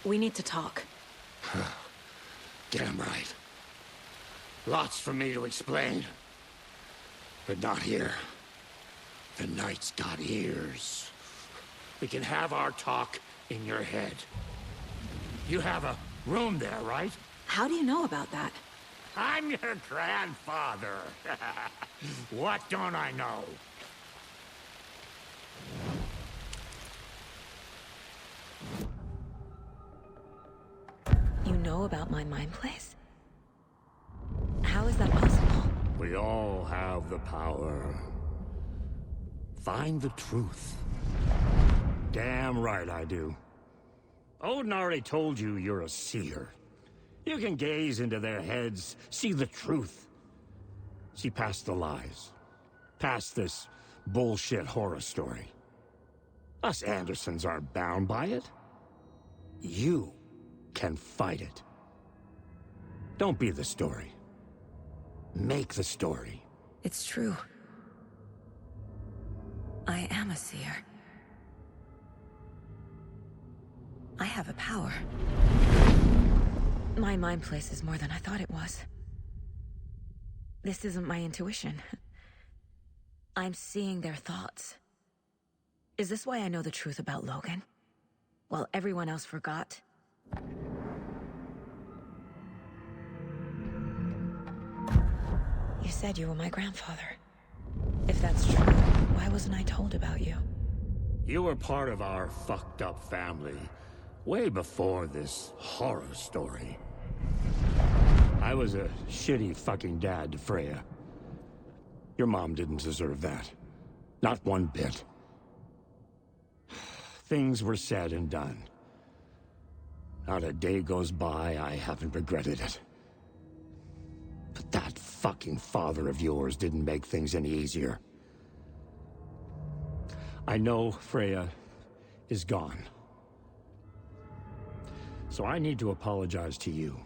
We need to talk. Damn right. Lots for me to explain. But not here. The night's got ears. We can have our talk in your head. You have a room there, right? How do you know about that? I'm your grandfather. What don't I know? You know about my mind place? How is that possible? We all have the power. Find the truth. Damn right I do. Odin already told you you're a seer. You can gaze into their heads, see the truth. See past the lies. Past this bullshit horror story. Us Andersons aren't bound by it. You can fight it. Don't be the story. Make the story. It's true. I am a seer. I have a power. My mind place is more than I thought it was. This isn't my intuition. I'm seeing their thoughts. Is this why I know the truth about Logan? While everyone else forgot? You said you were my grandfather. If that's true, why wasn't I told about you? You were part of our fucked up family way before this horror story. I was a shitty fucking dad to Freya. Your mom didn't deserve that. Not one bit. Things were said and done. Not a day goes by I haven't regretted it. But that fucking father of yours didn't make things any easier. I know Freya is gone. So I need to apologize to you.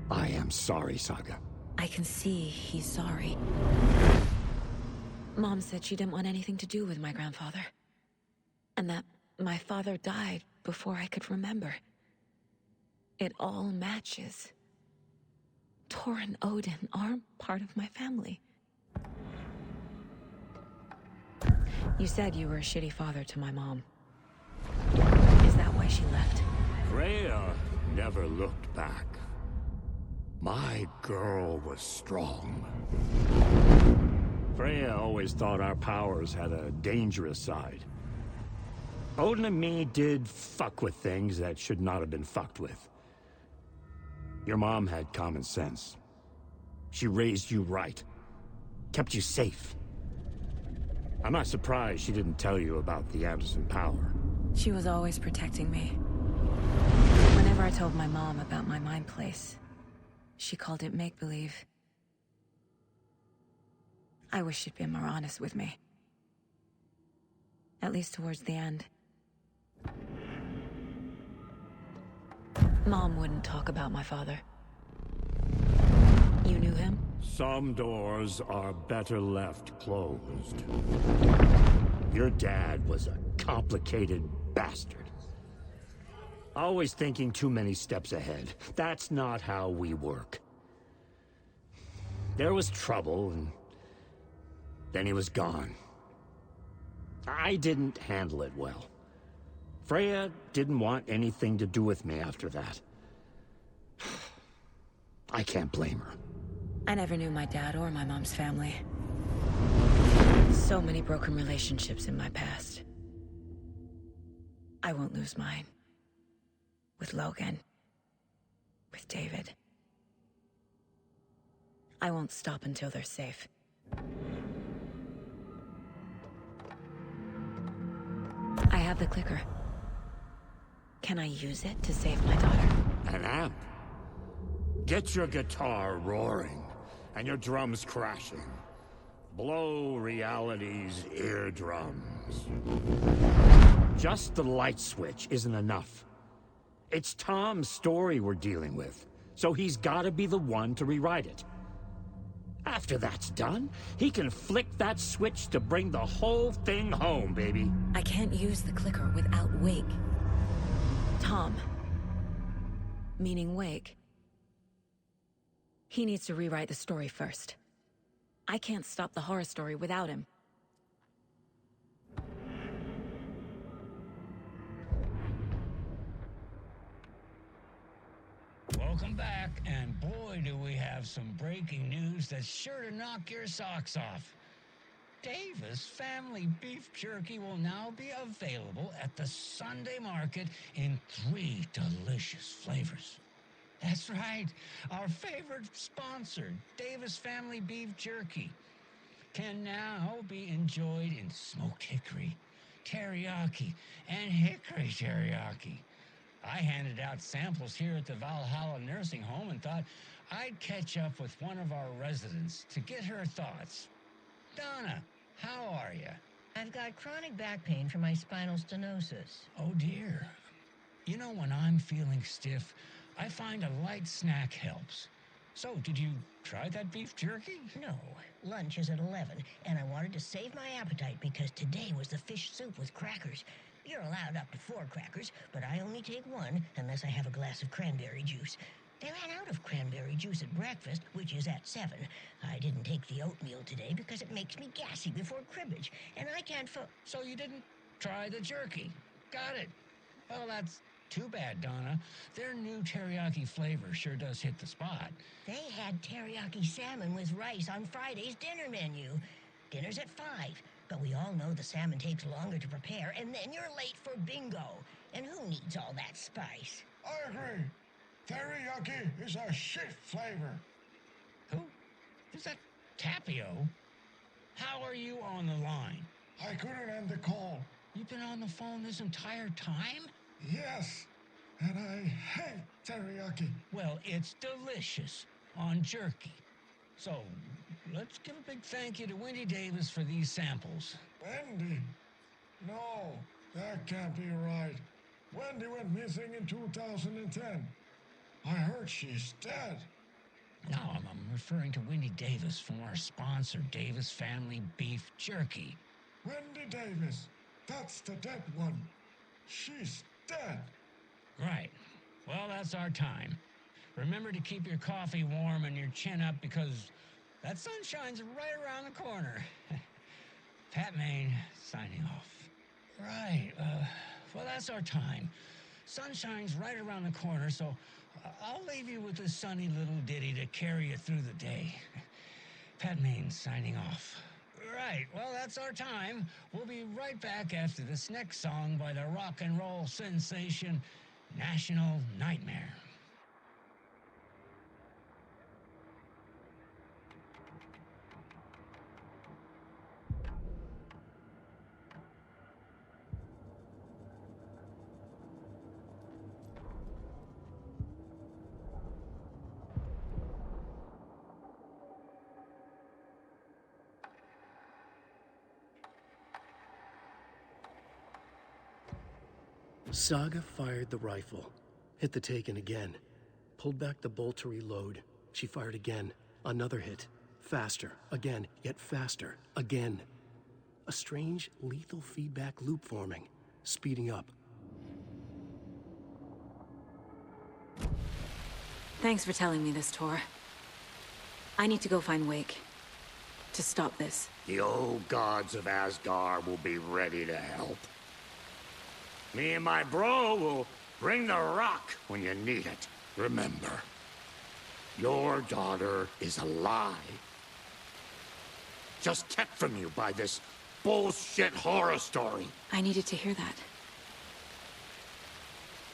I am sorry, Saga. I can see he's sorry. Mom said she didn't want anything to do with my grandfather. And that my father died before I could remember. It all matches. Tor and Odin are part of my family. You said you were a shitty father to my mom. Is that why she left? Freya never looked back. My girl was strong. Freya always thought our powers had a dangerous side. Odin and me did fuck with things that should not have been fucked with. Your mom had common sense. She raised you right. Kept you safe. I'm not surprised she didn't tell you about the Anderson power. She was always protecting me. Whenever I told my mom about my mind place, she called it make-believe. I wish she'd been more honest with me. At least towards the end. Mom wouldn't talk about my father. You knew him? Some doors are better left closed. Your dad was a complicated bastard. Always thinking too many steps ahead. That's not how we work. There was trouble, and then he was gone. I didn't handle it well. Freya didn't want anything to do with me after that. I can't blame her. I never knew my dad or my mom's family. So many broken relationships in my past. I won't lose mine. With Logan. With David. I won't stop until they're safe. I have the clicker. Can I use it to save my daughter? An amp? Get your guitar roaring, and your drums crashing. Blow reality's eardrums. Just the light switch isn't enough. It's Tom's story we're dealing with, so he's gotta be the one to rewrite it. After that's done, he can flick that switch to bring the whole thing home, baby. I can't use the clicker without Wake. Tom. Meaning Wake. He needs to rewrite the story first. I can't stop the horror story without him. Welcome back, and boy do we have some breaking news that's sure to knock your socks off. Davis Family Beef Jerky will now be available at the Sunday market in 3 delicious flavors. That's right, our favorite sponsor, Davis Family Beef Jerky, can now be enjoyed in smoked hickory, teriyaki, and hickory teriyaki. I handed out samples here at the Valhalla Nursing Home and thought I'd catch up with one of our residents to get her thoughts. Donna, how are you? I've got chronic back pain from my spinal stenosis. Oh, dear. You know, when I'm feeling stiff, I find a light snack helps. So, did you try that beef jerky? No. Lunch is at 11, and I wanted to save my appetite because today was the fish soup with crackers. You're allowed up to 4 crackers, but I only take 1 unless I have a glass of cranberry juice. They ran out of cranberry juice at breakfast, which is at 7. I didn't take the oatmeal today because it makes me gassy before cribbage, and I can't So you didn't try the jerky. Got it. Well, that's too bad, Donna. Their new teriyaki flavor sure does hit the spot. They had teriyaki salmon with rice on Friday's dinner menu. Dinner's at 5, but we all know the salmon takes longer to prepare, and then you're late for bingo. And who needs all that spice? I agree. Teriyaki is a shit flavor. Who? Is that Tapio? How are you on the line? I couldn't end the call. You've been on the phone this entire time? Yes, and I hate teriyaki. Well, it's delicious. on jerky. So, let's give a big thank you to Wendy Davis for these samples. Wendy? No, that can't be right. Wendy went missing in 2010. I heard she's dead. No, I'm referring to Wendy Davis from our sponsor, Davis Family Beef Jerky. Wendy Davis. That's the dead one. She's dead. Right. Well, that's our time. Remember to keep your coffee warm and your chin up because that sunshine's right around the corner. Pat Maine, signing off. Right, well, that's our time. Sunshine's right around the corner, so I'll leave you with this sunny little ditty to carry you through the day. Pat Maine, signing off. Right, well, that's our time. We'll be right back after this next song by the rock and roll sensation, National Nightmare. Saga fired the rifle, hit the Taken again, pulled back the bolt to reload. She fired again, another hit, faster, again, yet faster, again. A strange, lethal feedback loop forming, speeding up. Thanks for telling me this, Tor. I need to go find Wake. To stop this. The old gods of Asgard will be ready to help. Me and my bro will bring the rock when you need it. Remember, your daughter is alive. Just kept from you by this bullshit horror story. I needed to hear that.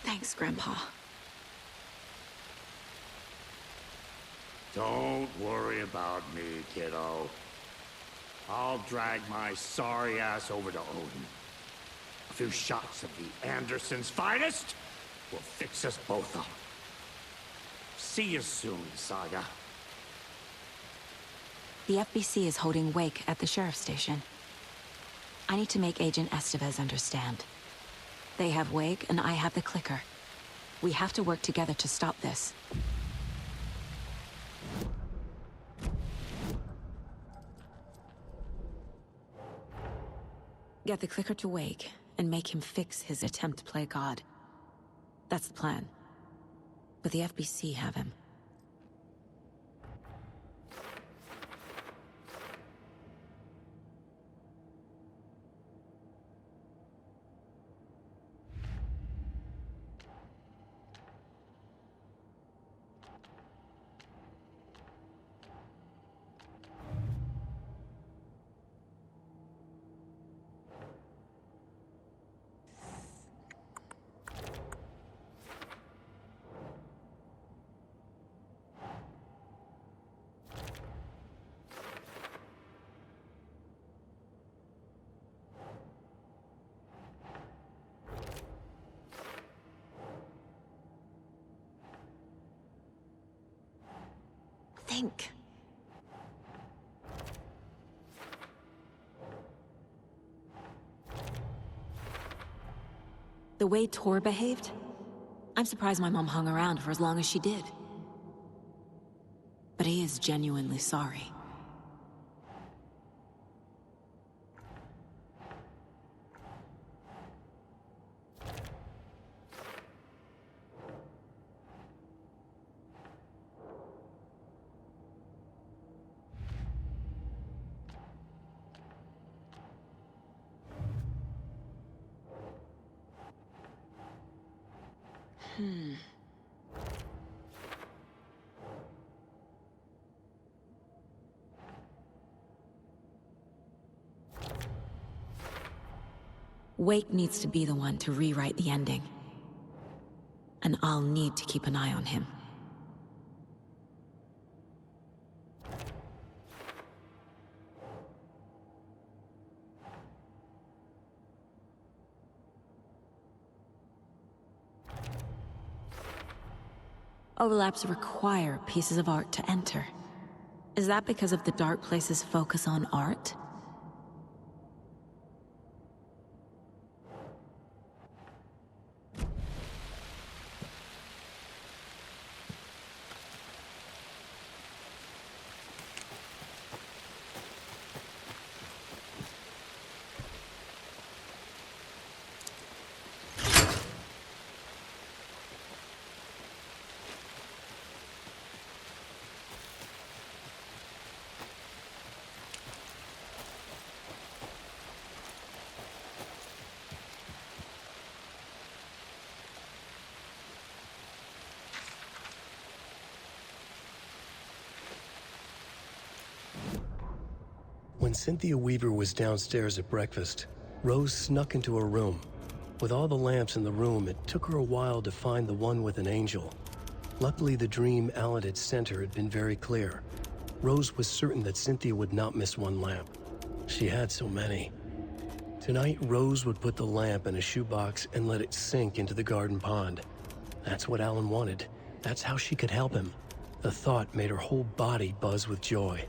Thanks, Grandpa. Don't worry about me, kiddo. I'll drag my sorry ass over to Odin. A few shots of the Andersons' finest will fix us both up. See you soon, Saga. The FBC is holding Wake at the sheriff's station. I need to make Agent Estevez understand. They have Wake and I have the clicker. We have to work together to stop this. Get the clicker to Wake and make him fix his attempt to play God. That's the plan. But the FBC have him. Think. The way Tor behaved? I'm surprised my mom hung around for as long as she did. But he is genuinely sorry. Wake needs to be the one to rewrite the ending. And I'll need to keep an eye on him. Overlaps require pieces of art to enter. Is that because of the dark place's focus on art? When Cynthia Weaver was downstairs at breakfast, Rose snuck into her room. With all the lamps in the room, it took her a while to find the one with an angel. Luckily, the dream Alan had sent her had been very clear. Rose was certain that Cynthia would not miss one lamp. She had so many. Tonight, Rose would put the lamp in a shoebox and let it sink into the garden pond. That's what Alan wanted. That's how she could help him. The thought made her whole body buzz with joy.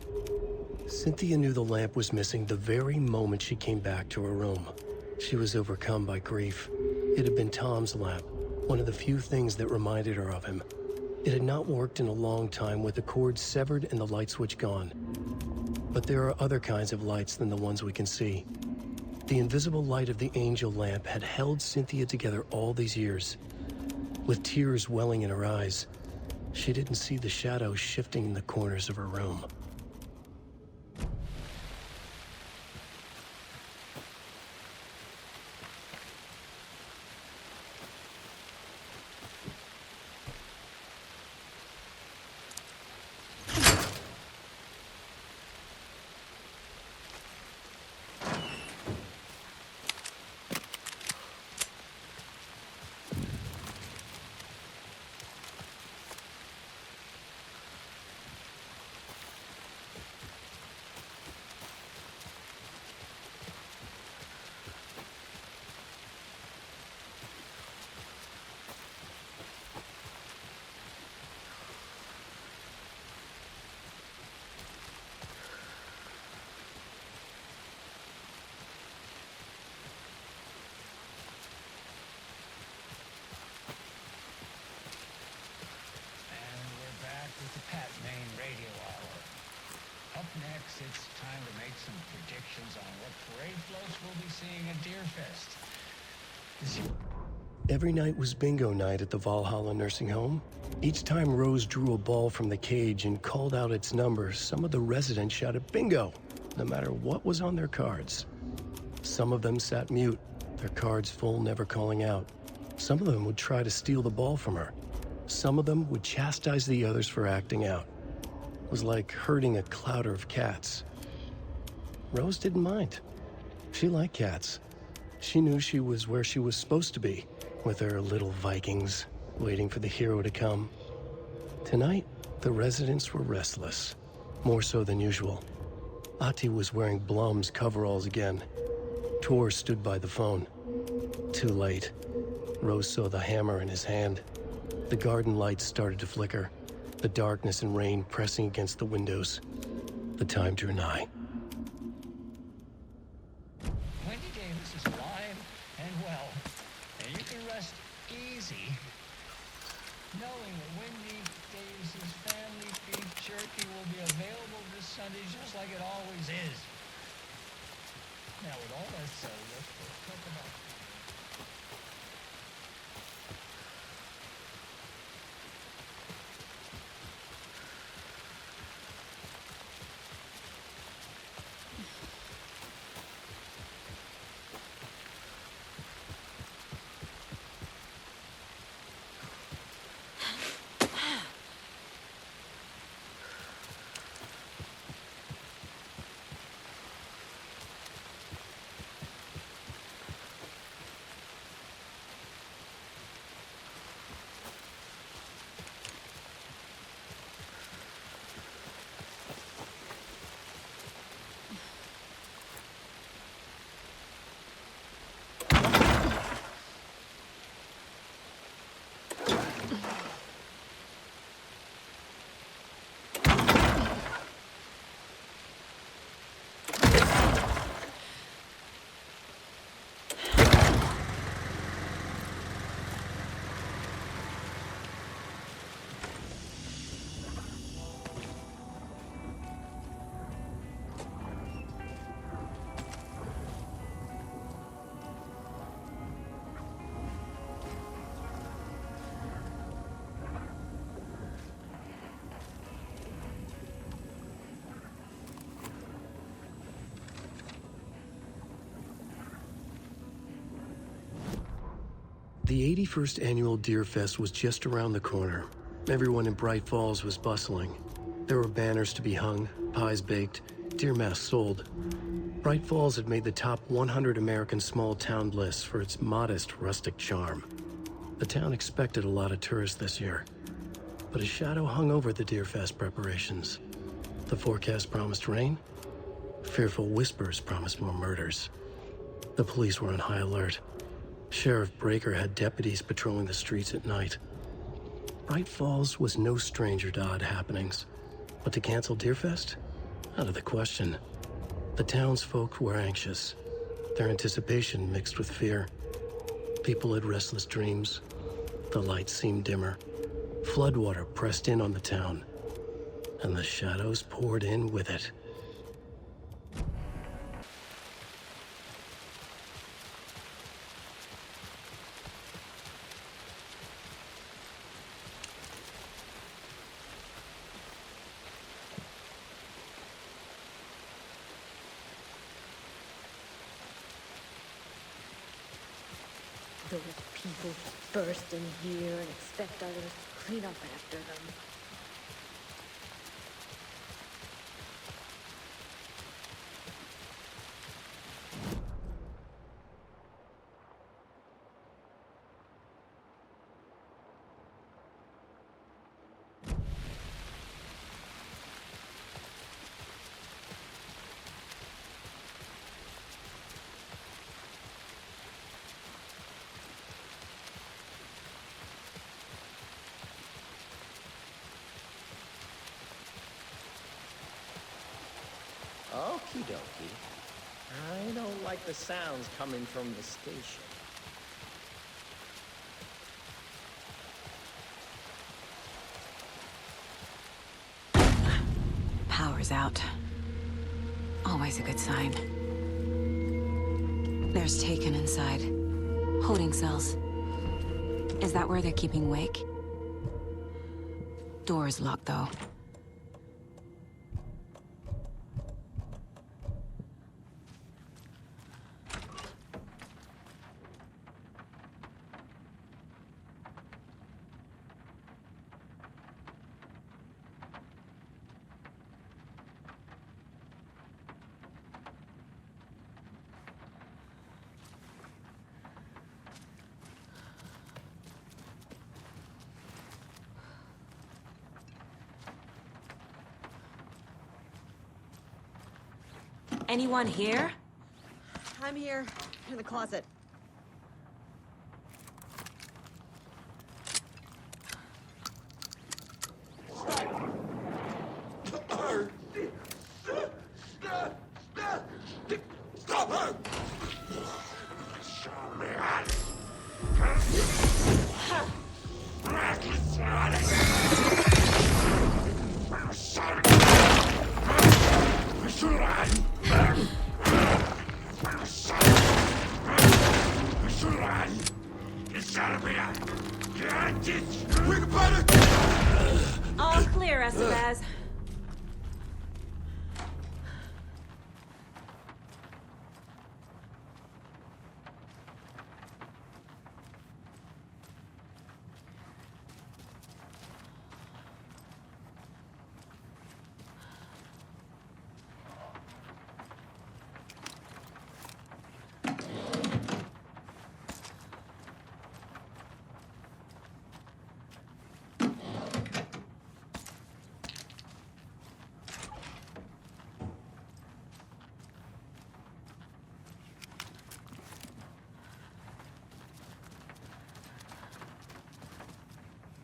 Cynthia knew the lamp was missing the very moment she came back to her room. She was overcome by grief. It had been Tom's lamp, one of the few things that reminded her of him. It had not worked in a long time with the cord severed and the light switch gone. But there are other kinds of lights than the ones we can see. The invisible light of the angel lamp had held Cynthia together all these years. With tears welling in her eyes, she didn't see the shadows shifting in the corners of her room. Next, it's time to make some predictions on what parade floats we'll be seeing at Deerfest. Every night was bingo night at the Valhalla nursing home. Each time Rose drew a ball from the cage and called out its number, some of the residents shouted bingo, no matter what was on their cards. Some of them sat mute, their cards full, never calling out. Some of them would try to steal the ball from her. Some of them would chastise the others for acting out. It was like herding a clouder of cats. Rose didn't mind. She liked cats. She knew she was where she was supposed to be, with her little Vikings, waiting for the hero to come. Tonight, the residents were restless, more so than usual. Ati was wearing Blum's coveralls again. Tor stood by the phone. Too late. Rose saw the hammer in his hand. The garden lights started to flicker, the darkness and rain pressing against the windows. The time drew nigh. Wendy Davis is alive and well, and you can rest easy knowing that Wendy Davis's family beef jerky will be available this Sunday just like it always is. Now, with all that said, let's talk about... The 81st annual Deer Fest was just around the corner. Everyone in Bright Falls was bustling. There were banners to be hung, pies baked, deer masks sold. Bright Falls had made the top 100 American small town list for its modest, rustic charm. The town expected a lot of tourists this year, but a shadow hung over the Deer Fest preparations. The forecast promised rain. Fearful whispers promised more murders. The police were on high alert. Sheriff Breaker had deputies patrolling the streets at night. Bright Falls was no stranger to odd happenings, but to cancel Deerfest? Out of the question. The townsfolk were anxious, their anticipation mixed with fear. People had restless dreams. The lights seemed dimmer. Floodwater pressed in on the town, and the shadows poured in with it. Those people burst in here and expect others to clean up after them. Okie dokie. I don't like the sounds coming from the station. Power's out. Always a good sign. There's Taken inside. Holding cells. Is that where they're keeping Wake? Door's locked, though. Anyone here? I'm here, in the closet. Stop her! All clear, Estevez.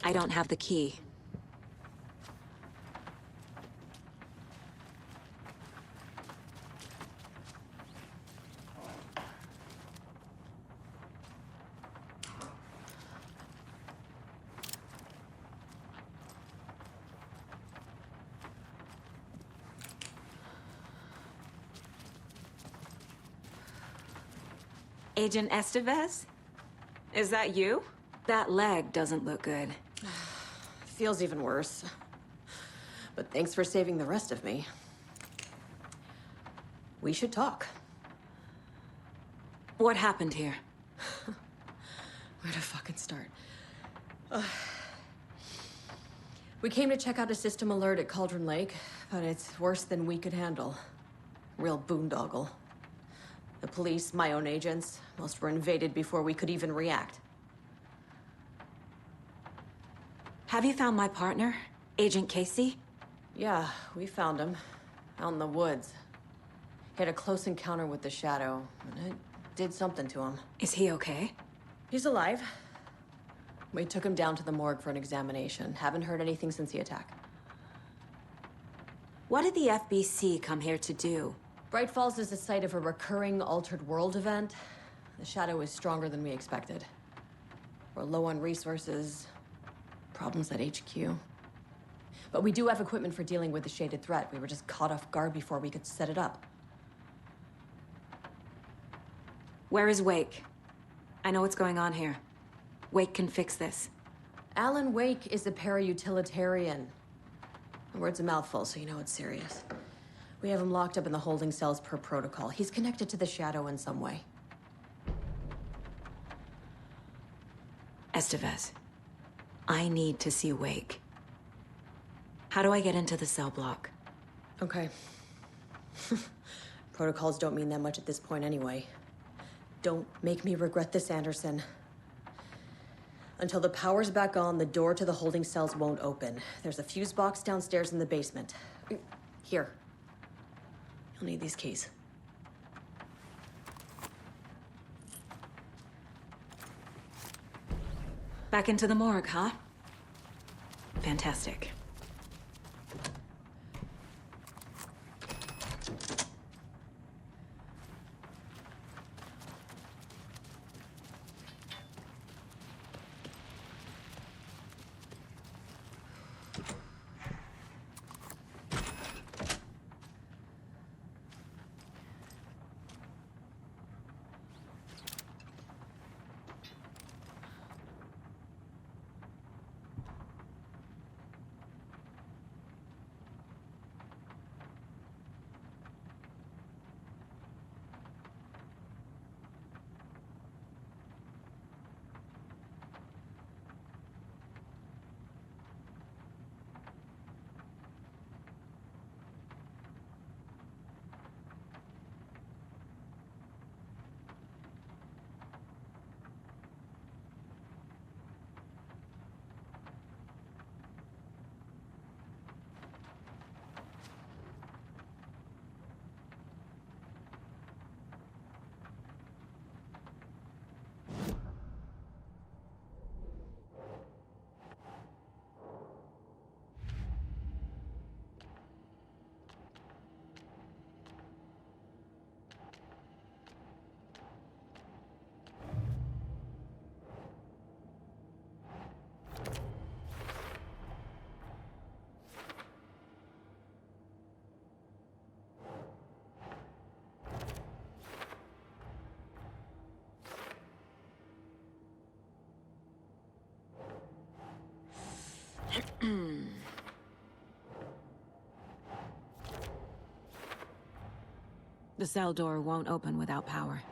I don't have the key. Agent Estevez? Is that you? That leg doesn't look good. Feels even worse. But thanks for saving the rest of me. We should talk. What happened here? Where to fucking start? We came to check out a system alert at Cauldron Lake, but it's worse than we could handle. Real boondoggle. The police, my own agents, most were invaded before we could even react. Have you found my partner, Agent Casey? Yeah, we found him. Out in the woods. He had a close encounter with the Shadow, and it did something to him. Is he okay? He's alive. We took him down to the morgue for an examination. Haven't heard anything since the attack. What did the FBC come here to do? Bright Falls is the site of a recurring Altered World event. The Shadow is stronger than we expected. We're low on resources, problems at HQ. But we do have equipment for dealing with the shaded threat. We were just caught off guard before we could set it up. Where is Wake? I know what's going on here. Wake can fix this. Alan Wake is a para-utilitarian. The word's a mouthful, so you know it's serious. We have him locked up in the holding cells per protocol. He's connected to the Shadow in some way. Estevez, I need to see Wake. How do I get into the cell block? Okay. Protocols don't mean that much at this point anyway. Don't make me regret this, Anderson. Until the power's back on, the door to the holding cells won't open. There's a fuse box downstairs in the basement. Here. You'll need these keys. Back into the morgue, huh? Fantastic. The cell door won't open without power.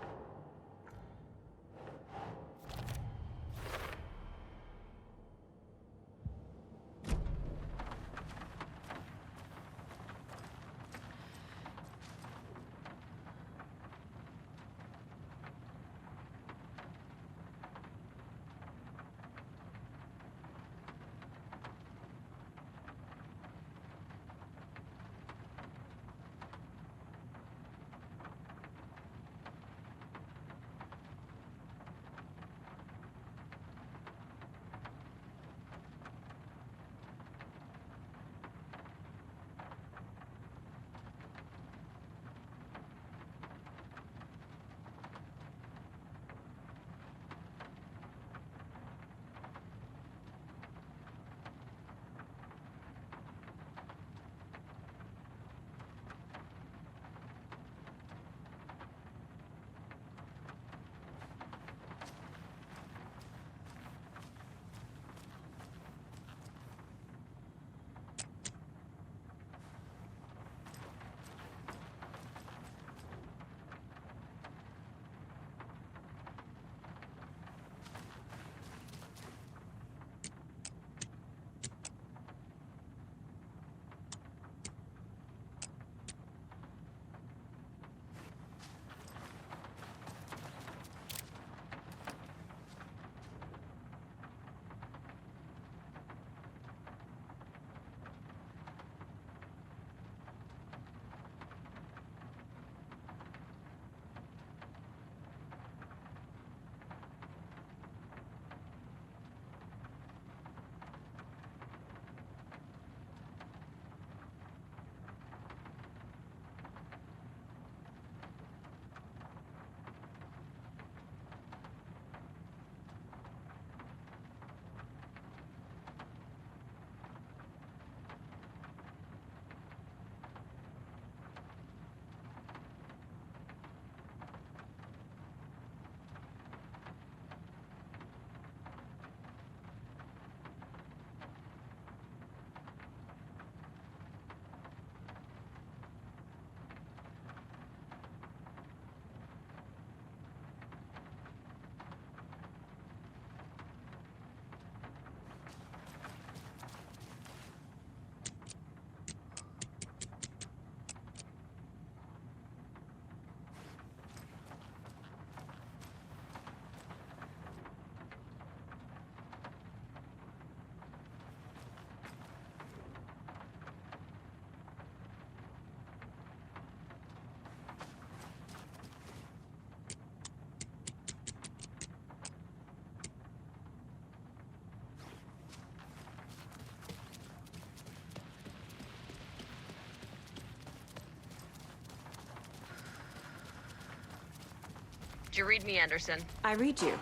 you read me, Anderson? I read you.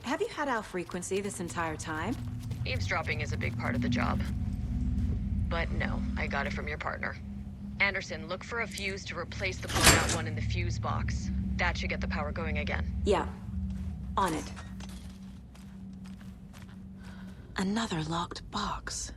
Have you had our frequency this entire time? Eavesdropping is a big part of the job. But no, I got it from your partner. Anderson, look for a fuse to replace the blown out one in the fuse box. That should get the power going again. Yeah. On it. Another locked box.